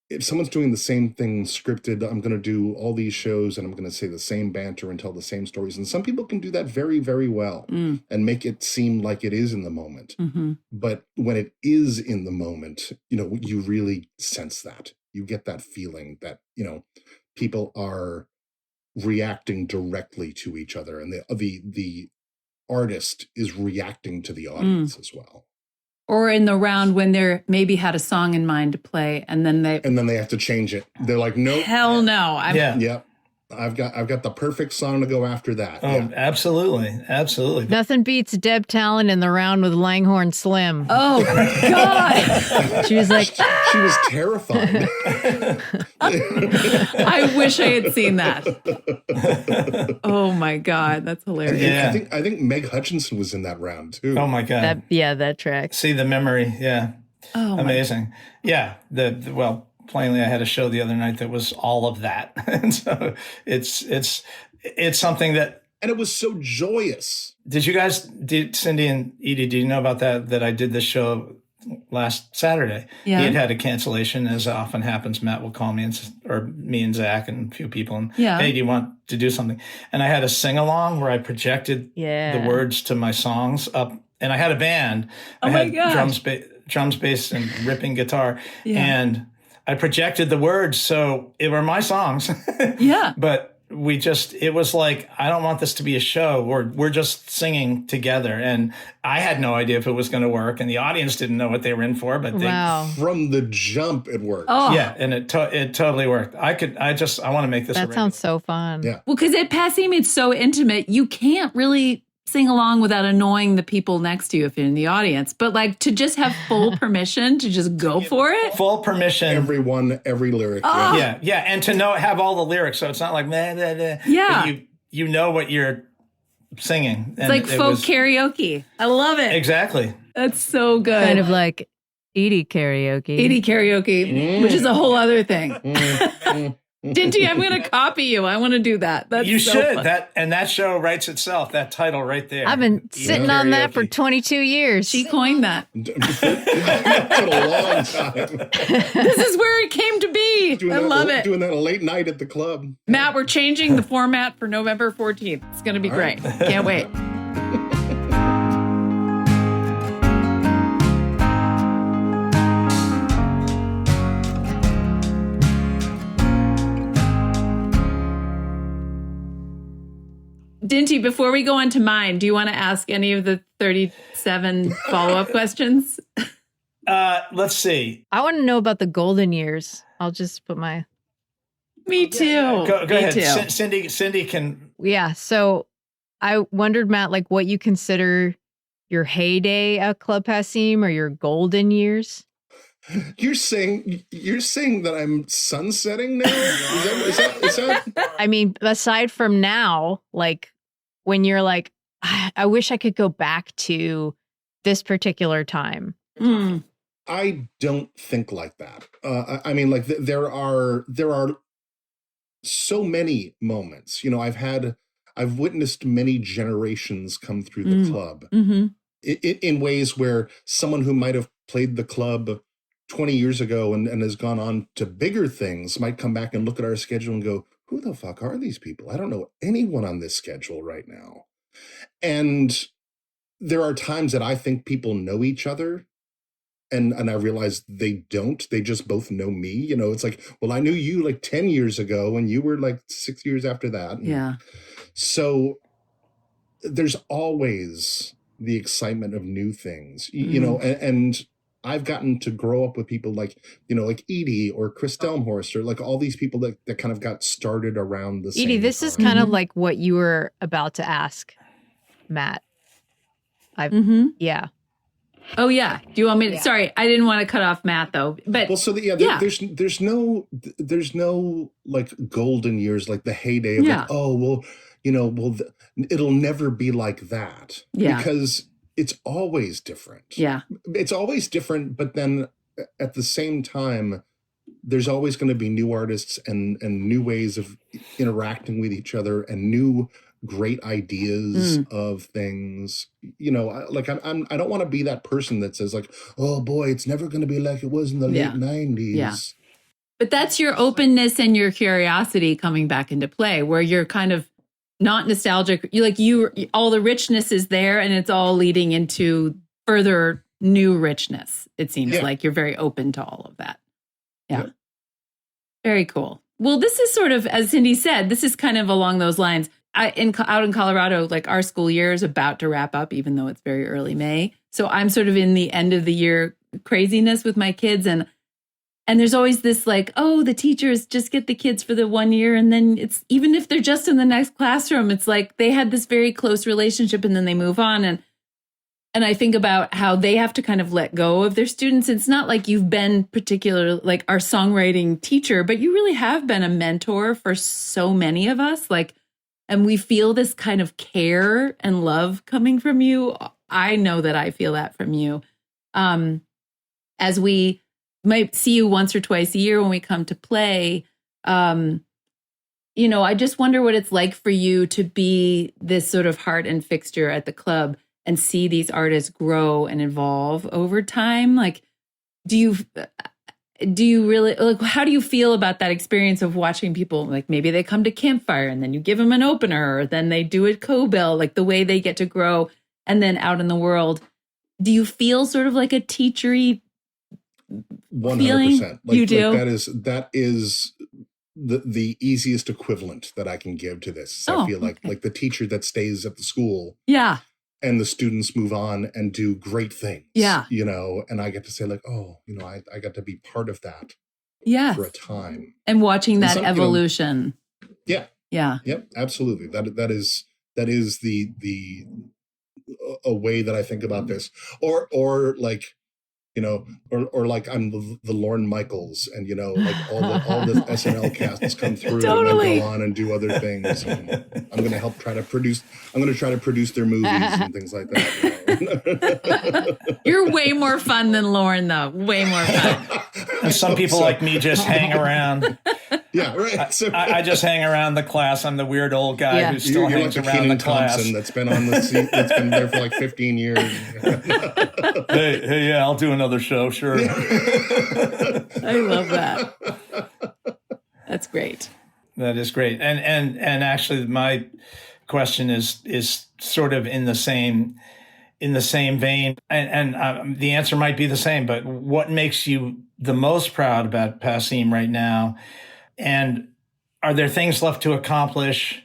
if someone's doing the same thing scripted, I'm going to do all these shows and I'm going to say the same banter and tell the same stories. And some people can do that very, very well and make it seem like it is in the moment. Mm-hmm. But when it is in the moment, you really sense that. You get that feeling that, people are reacting directly to each other, and the artist is reacting to the audience as well. Or in the round when they're maybe had a song in mind to play, and then they have to change it. They're like, nope. Hell no. Yep. I've got the perfect song to go after that. Oh, absolutely. Nothing beats Deb Talon in the round with Langhorne Slim. Oh, God. She was like, she was terrified. I wish I had seen that. Oh my God, that's hilarious. Yeah. I think Meg Hutchinson was in that round too. Oh my God. that track. See the memory. Yeah. Oh, amazing. Yeah. Plainly, I had a show the other night that was all of that. And so it's something that. And it was so joyous. Cindy and Edie, do you know about that I did this show last Saturday? Yeah. He had had a cancellation, as often happens. Matt will call me or me and Zach and a few people and, hey, do you want to do something? And I had a sing-along where I projected the words to my songs up, and I had a band. Oh, I had gosh. drums, bass, and ripping guitar. Yeah. And I projected the words, so it were my songs. Yeah. But it was like, I don't want this to be a show. We're just singing together. And I had no idea if it was going to work. And the audience didn't know what they were in for, but from the jump, it worked. Oh. Yeah. And it totally worked. I want to make this. That sounds so fun. Yeah. Well, because at Passim, it's so intimate. You can't really sing along without annoying the people next to you if you're in the audience. But like to just have full permission to just go for it. Full permission. Every lyric. Oh. Yeah. And to have all the lyrics. So it's not like, meh, meh, meh. Yeah. You know what you're singing. It's like folk karaoke. I love it. Exactly. That's so good. Kind of like Edie karaoke. Edie karaoke, which is a whole other thing. Dinty, I'm going to copy you. I want to do that. You should. Fun. That show writes itself. That title right there. I've been sitting on that for 22 years. She coined that. It's been a long time. This is where it came to be. I love it. Doing that late night at the club. Matt, we're changing the format for November 14th. It's going to be great. Can't wait. Dinty, before we go on to mine, do you want to ask any of the 37 follow-up questions? Let's see. I want to know about the golden years. I'll just put my... Me too. Go Me ahead. too. Cindy can... Yeah, so I wondered, Matt, like what you consider your heyday at Club Passim or your golden years. You're saying that I'm sunsetting now? Is that? I mean, aside from now, like when you're like, I wish I could go back to this particular time. Mm. I don't think like that. I mean, like there are so many moments. You know, I've witnessed many generations come through the club in ways where someone who might have played the club 20 years ago and has gone on to bigger things might come back and look at our schedule and go, who the fuck are these people? I don't know anyone on this schedule right now. And there are times that I think people know each other. And I realize they don't. They just both know me. You know, it's like, well, I knew you like 10 years ago and you were like 6 years after that. And yeah. So there's always the excitement of new things, you know, and I've gotten to grow up with people like, you know, like Edie or Chris Delmhorst or like all these people that kind of got started around the same Edie, this time. is kind of like what you were about to ask, Matt. Yeah. Oh yeah. Do you want me to? Sorry, I didn't want to cut off Matt though. But well, so there's no like golden years, like the heyday of like, oh well, you know, well it'll never be like that because it's always different. Yeah, it's always different, but then at the same time, there's always going to be new artists and new ways of interacting with each other and new great ideas of things. You know, like I don't want to be that person that says like, oh boy, it's never going to be like it was in the late 90s. Yeah. But that's your openness and your curiosity coming back into play, where you're kind of not nostalgic. You all the richness is there, and it's all leading into further new richness. It seems like you're very open to all of that. Yeah. Very cool. Well, this is sort of, as Cindy said, this is kind of along those lines. Out in Colorado, like our school year is about to wrap up, even though it's very early May. So I'm sort of in the end of the year craziness with my kids. And there's always this like, oh, the teachers just get the kids for the 1 year. And then it's, even if they're just in the next classroom, it's like they had this very close relationship and then they move on. And I think about how they have to kind of let go of their students. It's not like you've been particular, like our songwriting teacher, but you really have been a mentor for so many of us. Like, and we feel this kind of care and love coming from you. I know that I feel that from you. As we might see you once or twice a year when we come to play, you know, I just wonder what it's like for you to be this sort of heart and fixture at the club and see these artists grow and evolve over time. Like, do you really, like, how do you feel about that experience of watching people, like maybe they come to Campfire and then you give them an opener, or then they do a co-bill, like the way they get to grow and then out in the world? Do you feel sort of like a teachery 100%. Like, you do? Like that is the easiest equivalent that I can give to this. I feel like the teacher that stays at the school. Yeah. And the students move on and do great things. Yeah. You know, and I get to say like, oh, you know, I got to be part of that. Yeah. For a time. And watching that evolution. You know, yeah. Yep. Absolutely. That is the a way that I think about this. Or like, you know, or like I'm the Lorne Michaels, and you know, like all the SNL casts come through and then go on and do other things. And I'm going to try to produce their movies and things like that. You know? You're way more fun than Lorne, though. Way more fun. And some people like me just hang around. Yeah, right. So, I just hang around the class. I'm the weird old guy who still hangs like around the class. Thompson that's been on the seat, that's been there for like 15 years. Hey, yeah, I'll do another show, sure. I love that. That's great. That is great. And actually, my question is sort of in the same vein, and the answer might be the same. But what makes you the most proud about Passim right now? And are there things left to accomplish?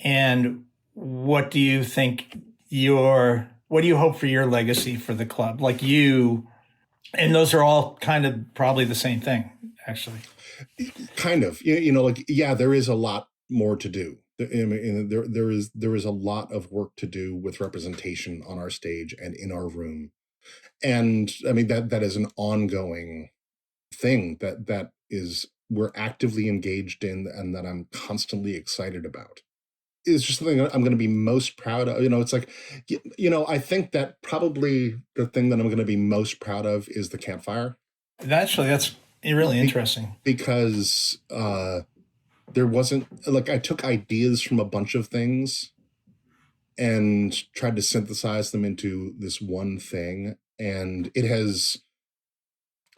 And what do you think what do you hope for your legacy for the club? Like you, and those are all kind of probably the same thing, actually. Kind of, you know, like, yeah, there is a lot more to do. There is a lot of work to do with representation on our stage and in our room. And I mean, that is an ongoing thing that is we're actively engaged in and that I'm constantly excited about. It's just something that I'm going to be most proud of. It's like, I think that probably the thing that I'm going to be most proud of is the campfire. Actually, that's really interesting. Because there wasn't, like, I took ideas from a bunch of things and tried to synthesize them into this one thing. And it has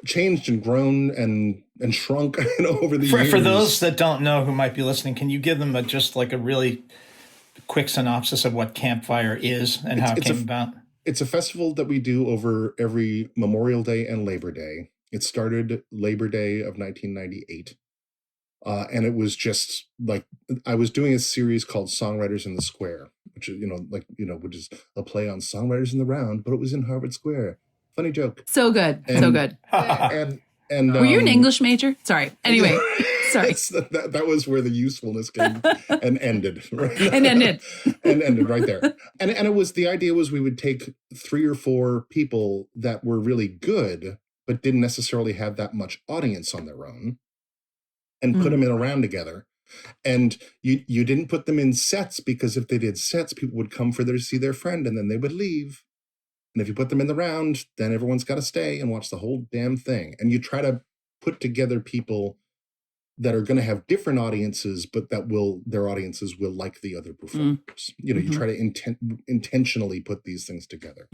changed and grown and shrunk over the years. For those that don't know who might be listening, can you give them just like a really quick synopsis of what Campfire is and how it came about? It's a festival that we do over every Memorial Day and Labor Day. It started Labor Day of 1998. And it was just like, I was doing a series called Songwriters in the Square, which is, which is a play on Songwriters in the Round, but it was in Harvard Square. Funny joke. So good. So good. And were you an English major? Sorry. Anyway, sorry. That was where the usefulness came and ended. Right? And ended right there. And the idea was we would take 3 or 4 people that were really good, but didn't necessarily have that much audience on their own, and put them in a round together. And you didn't put them in sets, because if they did sets, people would come to see their friend and then they would leave. And if you put them in the round, then everyone's got to stay and watch the whole damn thing. And you try to put together people that are going to have different audiences, but their audiences will like the other performers. You try to intentionally put these things together.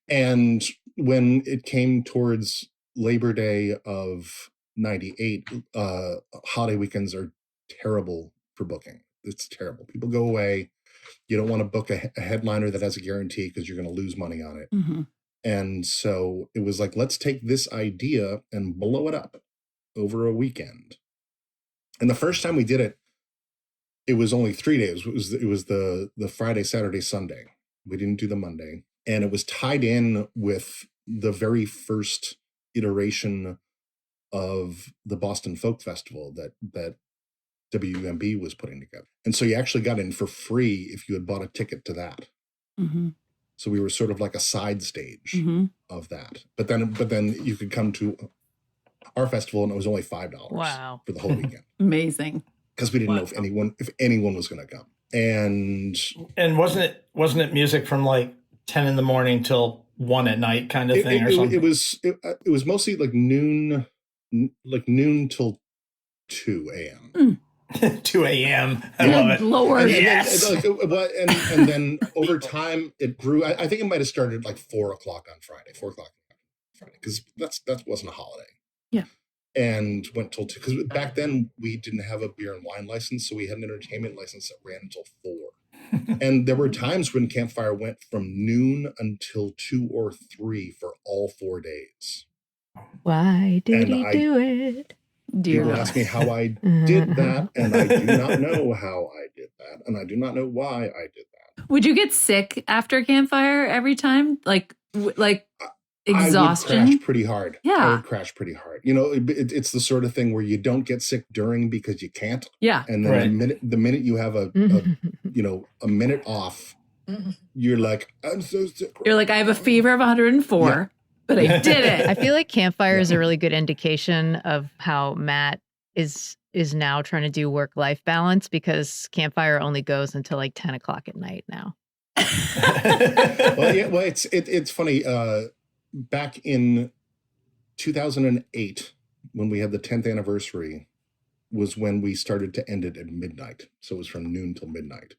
And when it came towards Labor Day of 98, holiday weekends are terrible for booking. It's terrible. People go away. You don't want to book a headliner that has a guarantee because you're going to lose money on it. And so it was like, let's take this idea and blow it up over a weekend. And the first time we did it, it was only 3 days. It was the Friday, Saturday, Sunday. We didn't do the Monday. And it was tied in with the very first iteration of the Boston Folk Festival that WMB was putting together. And so you actually got in for free if you had bought a ticket to that. So we were sort of like a side stage of that. But then you could come to our festival and it was only $5 for the whole weekend. Amazing. Because we didn't know if anyone was going to come. And wasn't it music from like 10 in the morning till 1 at night kind of thing or something? It was mostly like noon till 2 a.m. 2 a.m. I love it. Lord. And then over time it grew. I think it might have started like 4 o'clock on Friday, because that wasn't a holiday. Yeah. And went till 2, because back then we didn't have a beer and wine license, so we had an entertainment license that ran until 4. And there were times when Campfire went from noon until 2 or 3 for all 4 days. Why did he do it? People ask me how I did that, and I do not know how I did that, and I do not know why I did that. Would you get sick after Campfire every time? Like exhaustion? I would crash pretty hard. Yeah. I would crash pretty hard. It's the sort of thing where you don't get sick during because you can't. Yeah. And then the minute you have a minute off, you're like, I'm so sick. You're like, I have a fever of 104. Yeah. But I did it. I feel like Campfire is a really good indication of how Matt is now trying to do work-life balance, because Campfire only goes until like 10 o'clock at night now. It's funny. Back in 2008, when we had the 10th anniversary, was when we started to end it at midnight. So it was from noon till midnight.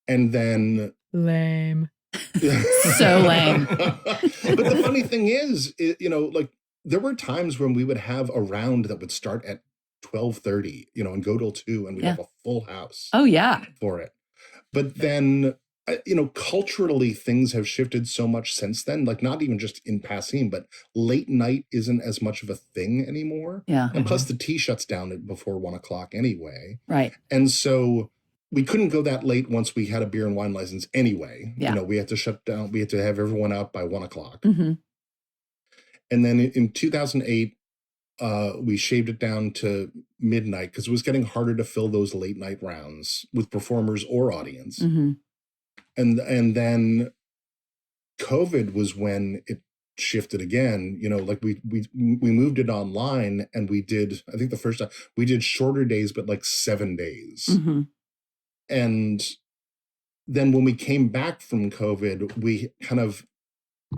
And then... Lame. So lame. But the funny thing is, like there were times when we would have a round that would start at 12:30, and go till 2, and we'd have a full house. Oh yeah, for it. But then, culturally, things have shifted so much since then. Like not even just in Passim, but late night isn't as much of a thing anymore. Yeah, and plus the tea shuts down before 1 o'clock anyway. Right, and so. We couldn't go that late once we had a beer and wine license anyway. Yeah. We had to shut down. We had to have everyone out by 1 o'clock. And then in 2008, we shaved it down to midnight because it was getting harder to fill those late night rounds with performers or audience. Mm-hmm. And then COVID was when it shifted again. Like we moved it online, and we did, I think the first time we did shorter days, but like 7 days. Mm-hmm. And then when we came back from COVID, we kind of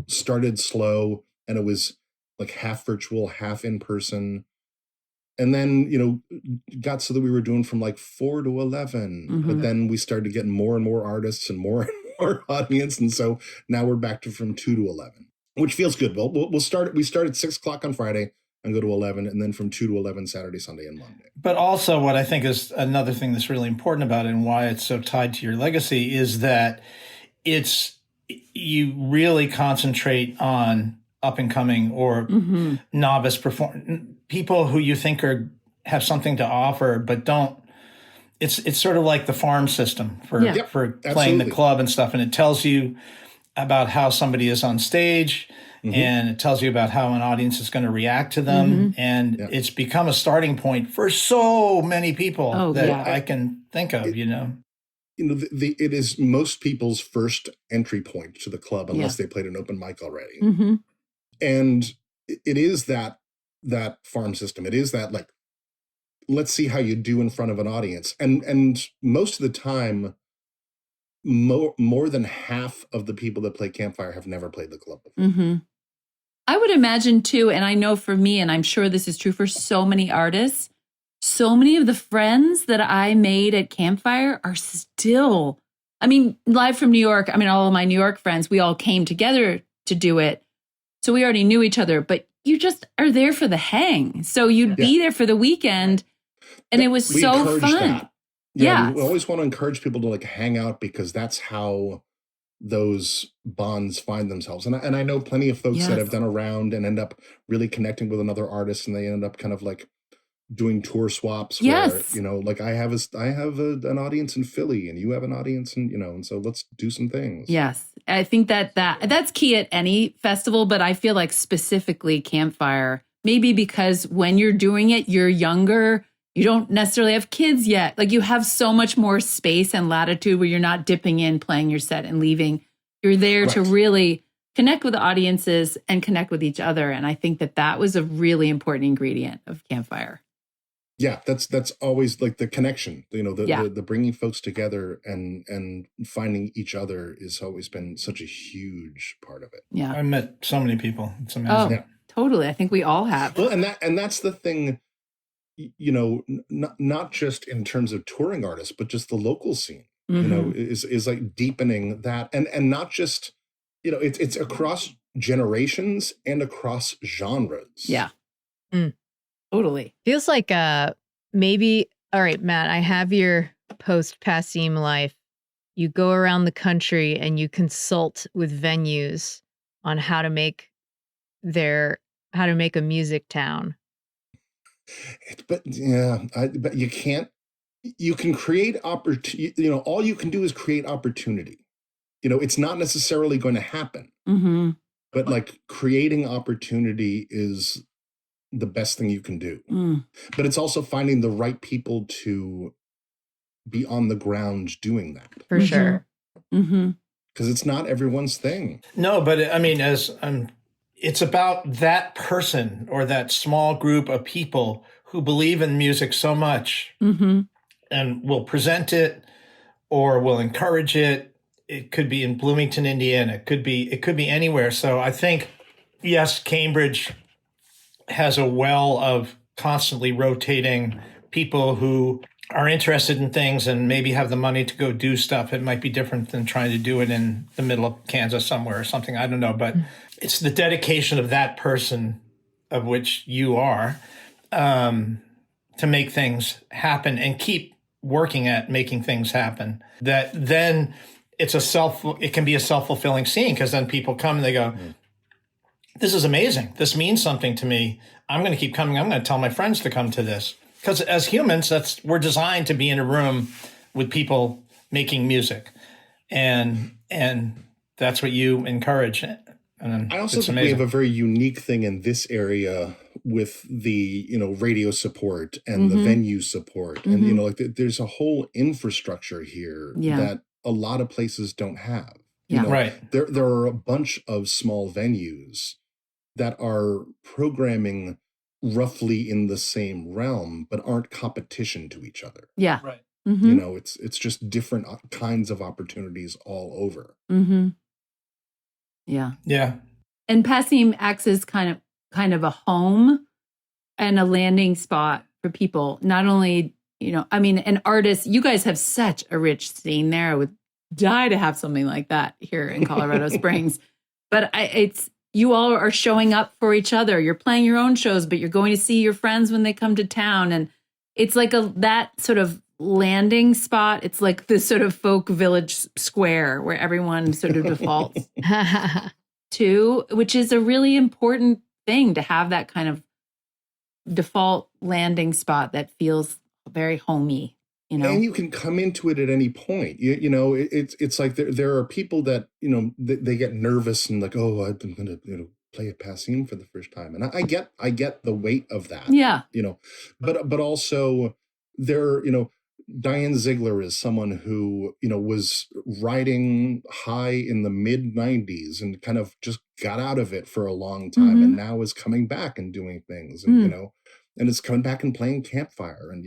started slow, and it was like half virtual, half in person. And then, got so that we were doing from like 4 to 11, but then we started getting more and more artists and more audience. And so now we're back to from 2 to 11, which feels good. We start at 6 o'clock on Friday and go to 11, and then from 2 to 11, Saturday, Sunday, and Monday. But also what I think is another thing that's really important about it and why it's so tied to your legacy is that you really concentrate on up and coming or novice people who you think have something to offer, but don't. It's sort of like the farm system for playing the club and stuff. And it tells you about how somebody is on stage, and it tells you about how an audience is going to react to them. And it's become a starting point for so many people I can think of, It is most people's first entry point to the club unless they played an open mic already. And it is that farm system. It is that, like, let's see how you do in front of an audience. And most of the time, more than half of the people that play Campfire have never played the club before. I would imagine too, and I know for me, and I'm sure this is true for so many artists, so many of the friends that I made at Campfire are still, live from New York. All of my New York friends, we all came together to do it. So we already knew each other, but you just are there for the hang. So you'd be there for the weekend, and it was so fun. That. Yeah, we always want to encourage people to like hang out, because that's how those bonds find themselves. And I know plenty of folks that have done a round and end up really connecting with another artist, and they end up kind of like doing tour swaps where, like I have an audience in Philly and you have an audience and so let's do some things. Yes. I think that's key at any festival, but I feel like specifically Campfire, maybe because when you're doing it, you're younger, you don't necessarily have kids yet. Like you have so much more space and latitude where you're not dipping in, playing your set and leaving. You're there to really connect with the audiences and connect with each other. And I think that was a really important ingredient of Campfire. Yeah, that's always like the connection, the bringing folks together and finding each other has always been such a huge part of it. Yeah. I met so many people. It's amazing. Oh, totally. I think we all have. Well, and that's the thing, not just in terms of touring artists, but just the local scene, is like deepening that and not just, it's across generations and across genres. Yeah. Totally. Feels like maybe, all right, Matt, I have your post Passim life. You go around the country and you consult with venues on how to make a music town. But you can create opportunity, all you can do is create opportunity. It's not necessarily going to happen, but like creating opportunity is the best thing you can do. But it's also finding the right people to be on the ground doing that. For sure. Because it's not everyone's thing. No, but it's about that person or that small group of people who believe in music so much and will present it or will encourage it. It could be in Bloomington, Indiana. It could be anywhere. So I think, yes, Cambridge has a well of constantly rotating people who are interested in things and maybe have the money to go do stuff. It might be different than trying to do it in the middle of Kansas somewhere or something. I don't know, but it's the dedication of that person, of which you are, to make things happen and keep working at making things happen. That then it can be a self-fulfilling scene, because then people come and they go, this is amazing. This means something to me. I'm going to keep coming. I'm going to tell my friends to come to this. Because as humans, we're designed to be in a room with people making music. And that's what you encourage. And I also think we have a very unique thing in this area with the, radio support and the venue support. And, like there's a whole infrastructure here that a lot of places don't have. Right. There are a bunch of small venues that are programming roughly in the same realm, but aren't competition to each other. Yeah. Right. It's just different kinds of opportunities all over. Yeah. Yeah. And Passim acts as kind of a home and a landing spot for people. Not only, an artist, you guys have such a rich scene there. I would die to have something like that here in Colorado Springs. But you all are showing up for each other. You're playing your own shows, but you're going to see your friends when they come to town. And it's like that sort of landing spot. It's like this sort of folk village square where everyone sort of defaults to, which is a really important thing to have that kind of default landing spot that feels very homey. And you can come into it at any point. It's like there are people that, they get nervous and like, oh, I'm going to, play a Passim for the first time. And I get the weight of that. Yeah. But also there, Diane Ziegler is someone who, was riding high in the mid 90s and kind of just got out of it for a long time and now is coming back and doing things and, and it's coming back and playing Campfire and,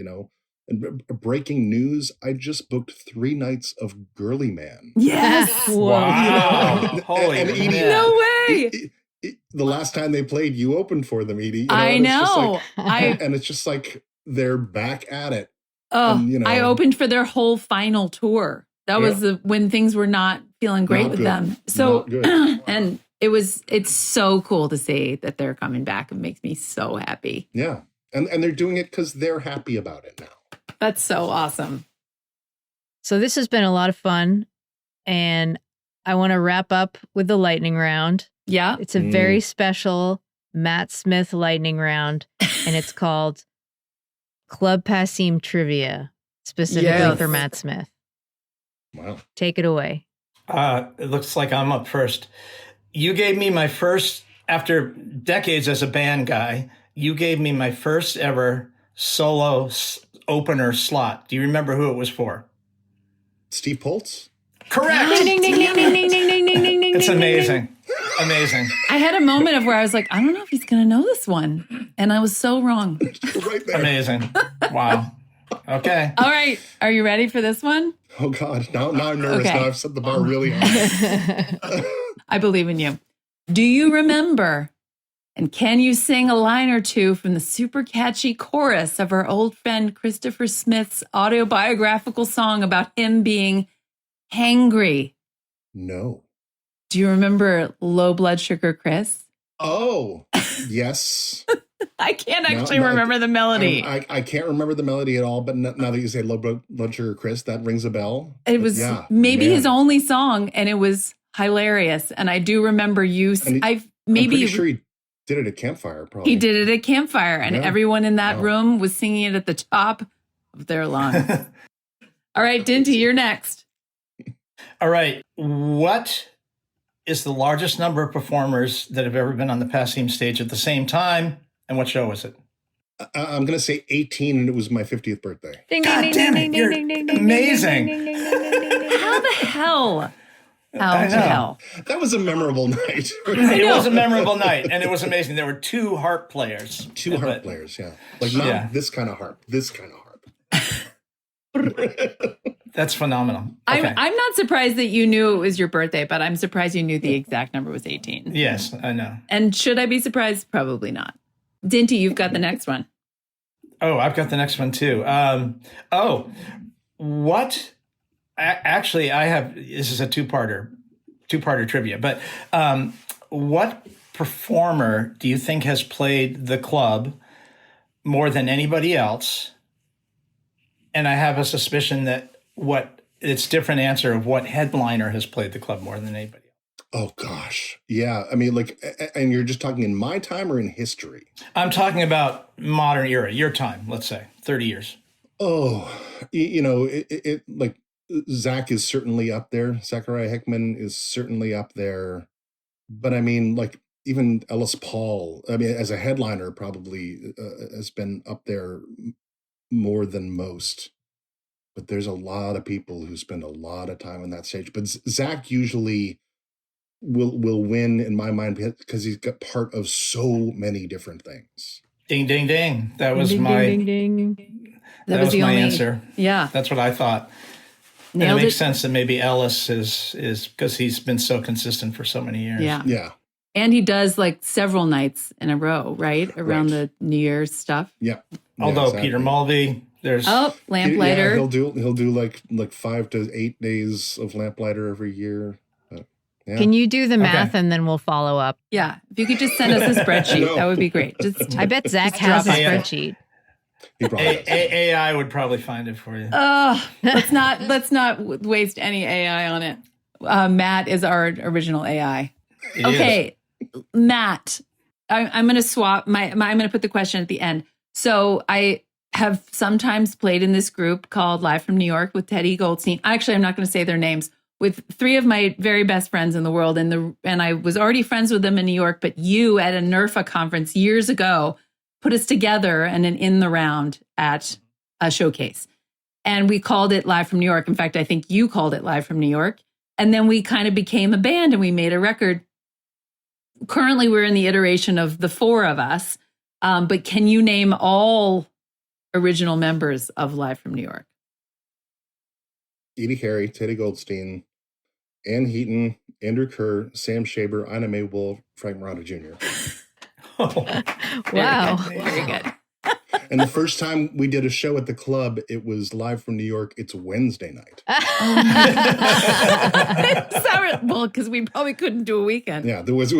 and breaking news. I just booked 3 nights of Girly Man. Yes. Wow. Holy and Edie, no way. The last time they played, you opened for them, Edie. I know. And it's just like they're back at it. Oh, And, I opened for their whole final tour. That was when things were not feeling great with them. So, and it's so cool to see that they're coming back. It makes me so happy. Yeah. And they're doing it because they're happy about it now. That's so awesome. So this has been a lot of fun, and I want to wrap up with the lightning round. Yeah. It's a very special Matt Smith lightning round, and it's called Club Passim Trivia, specifically for Matt Smith. Wow. Take it away. It looks like I'm up first. You gave me my first, after decades as a band guy, you gave me my first ever solo opener slot. Do you remember who it was for? Steve Poltz? Correct. Ding, ding, ding, ding, ding, ding, ding, ding, ding, ding. It's amazing. Amazing. I had a moment of where I was like, I don't know if he's going to know this one. And I was so wrong. Right there. Amazing. Wow. Okay. All right. Are you ready for this one? Oh, God. Now I'm nervous. Okay. Now I've set the bar really high. I believe in you. Do you remember, and can you sing a line or two from the super catchy chorus of our old friend Christopher Smith's autobiographical song about him being hangry? No. Do you remember Low Blood Sugar Chris? Oh, yes. I can't actually remember the melody. I can't remember the melody at all, but now that you say Low Blood Sugar Chris, that rings a bell. It was maybe his only song, and it was hilarious. And I do remember you. I'm pretty sure he did it at Campfire, probably. He did it at Campfire, and everyone in that room was singing it at the top of their lungs. All right, Dinty, you're next. All right. What is the largest number of performers that have ever been on the Passim stage at the same time? And what show was it? I'm going to say 18, and it was my 50th birthday. God damn it. You're amazing. How the hell? How the hell? That was a memorable night. It was a memorable night, and it was amazing. There were 2 harp players. 2 harp players, yeah. Like not this kind of harp, this kind of harp. That's phenomenal. Okay. I'm not surprised that you knew it was your birthday, but I'm surprised you knew the exact number was 18. Yes, I know. And should I be surprised? Probably not. Dinty, you've got the next one. Oh, I've got the next one too. What? Actually, I have. This is a two-parter trivia. But what performer do you think has played the club more than anybody else? And I have a suspicion that it's different answer of what headliner has played the club more than anybody else. Oh gosh, yeah. I mean, like, and you're just talking in my time or in history? I'm talking about modern era, your time. Let's say 30 years. Oh, like. Zach is certainly up there. Zachariah Hickman is certainly up there. But I mean, like, even Ellis Paul, I mean, as a headliner, probably has been up there more than most. But there's a lot of people who spend a lot of time on that stage. But Zach usually will win in my mind because he's got part of so many different things. Ding, ding, ding. That was Ding, my ding, ding, ding. that was my answer. Yeah. That's what I thought. And it makes sense that maybe Ellis is because he's been so consistent for so many years. Yeah. Yeah. And he does like several nights in a row, right? Around the New Year's stuff. Yeah. Although exactly. Peter Mulvey, there's Lamplighter. Yeah, he'll do like 5 to 8 days of Lamplighter every year. Yeah. Can you do the math and then we'll follow up? Yeah. If you could just send us a spreadsheet, that would be great. Just I bet Zach has a spreadsheet. He probably does. AI would probably find it for you. let's not waste any AI on it. Matt is our original AI. Okay, Matt, I'm going to swap I'm going to put the question at the end. So I have sometimes played in this group called Live from New York with Teddy Goldstein. Actually, I'm not going to say their names. With 3 of my very best friends in the world, and I was already friends with them in New York, but you at a NERFA conference years ago put us together and an in the round at a showcase. And we called it Live from New York. In fact, I think you called it Live from New York. And then we kind of became a band and we made a record. Currently, we're in the iteration of the 4 of us. But can you name all original members of Live from New York? Edie Carey, Teddy Goldstein, Ann Heaton, Andrew Kerr, Sam Shaber, Ina May Wolf, Frank Morata Jr. Wow. Very good. And the first time we did a show at the club, it was Live from New York. It's Wednesday night. Well, because we probably couldn't do a weekend. Yeah, there was.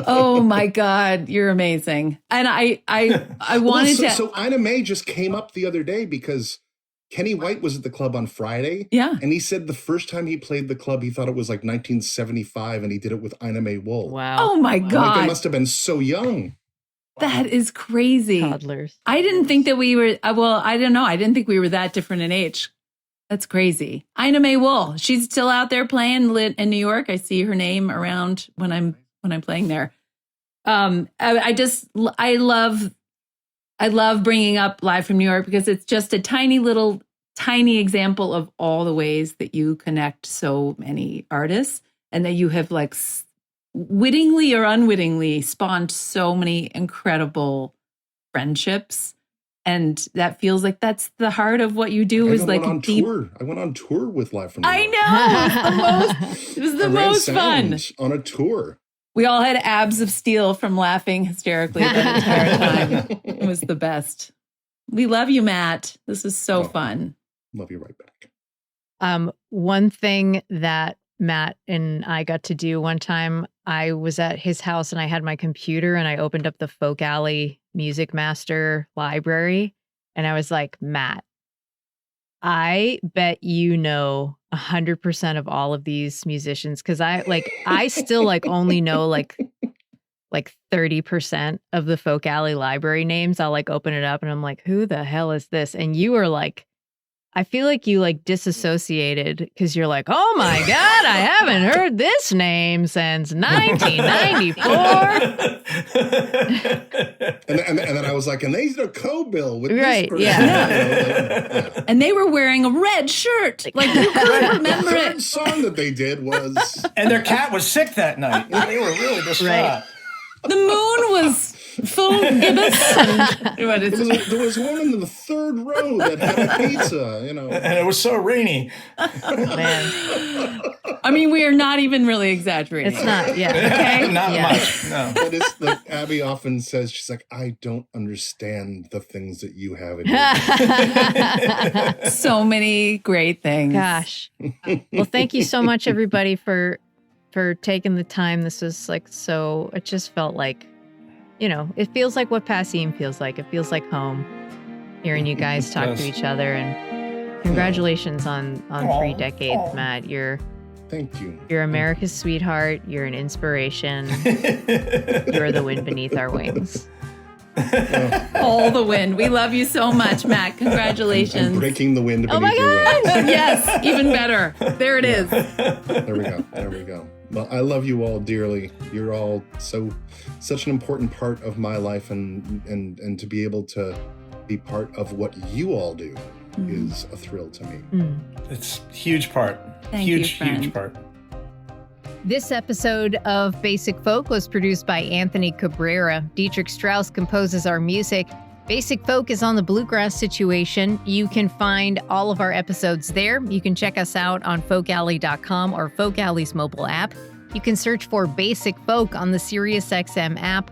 Oh my God, you're amazing. And I wanted to. So Ina May just came up the other day because Kenny White was at the club on Friday. Yeah. And he said the first time he played the club, he thought it was like 1975, and he did it with Ina May Wolf. Wow. Oh my Like, God. they must have been so young. That is crazy. Toddlers. I didn't think that we were, well, I don't know. I didn't think we were that different in age. That's crazy. Ina May Wolf. She's still out there playing lit in New York. I see her name around when I'm playing there. I love bringing up Live from New York because it's just a tiny example of all the ways that you connect so many artists and that you have like wittingly or unwittingly spawned so many incredible friendships. And that feels like that's the heart of what you do is like deep. Tour. I went on tour with Live from New York. I know. It was the most fun. On a tour. We all had abs of steel from laughing hysterically the entire time. It was the best. We love you, Matt. This is so fun. Love you right back. One thing that Matt and I got to do one time, I was at his house and I had my computer and I opened up the Folk Alley Music Master library and I was like, Matt, I bet you know 100% of all of these musicians because I still like only know like 30% of the Folk Alley library names. I'll like open it up and I'm like, who the hell is this? And you are like, I feel like you like disassociated because you're like, oh my God, I haven't heard this name since 1994. and then I was like, and they used a co-bill with right, this person. yeah. And they were wearing a red shirt. Like you couldn't remember The third it. song that they did was... And their cat was sick that night. They were really distraught. Right. The moon was full gibbous. There was one in the third row that had a pizza, you know. And it was so rainy. Man, I mean, we are not even really exaggerating. it's not, yeah. Okay? Not Yeah. much, no. But it's like Abby often says, she's like, I don't understand the things that you have in your So many great things. Gosh. Well, thank you so much, everybody, for taking the time. This was like so, it just felt like, you know, it feels like what Passim feels like. It feels like home, hearing you guys talk to each other. And congratulations on 3 decades, Matt. Thank you. You're America's sweetheart. You're an inspiration. You're the wind beneath our wings. All the wind. We love you so much, Matt. Congratulations. I'm breaking the wind beneath Oh my your God. wings. Yes, even better. There it is. There we go. Well, I love you all dearly. You're all such an important part of my life, and to be able to be part of what you all do is a thrill to me. It's a huge part. Thank you, Huge part. This episode of Basic Folk was produced by Anthony Cabrera. Dietrich Strauss composes our music. Basic Folk is on the Bluegrass Situation. You can find all of our episodes there. You can check us out on folkalley.com or Folk Alley's mobile app. You can search for Basic Folk on the SiriusXM app,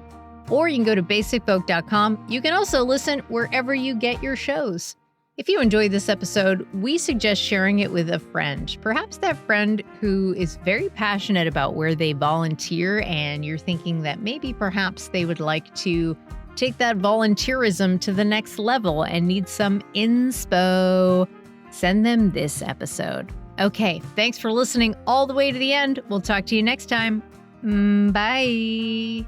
or you can go to basicfolk.com. You can also listen wherever you get your shows. If you enjoyed this episode, we suggest sharing it with a friend. Perhaps that friend who is very passionate about where they volunteer, and you're thinking that maybe perhaps they would like to take that volunteerism to the next level and need some inspo. Send them this episode. Okay, thanks for listening all the way to the end. We'll talk to you next time. Bye.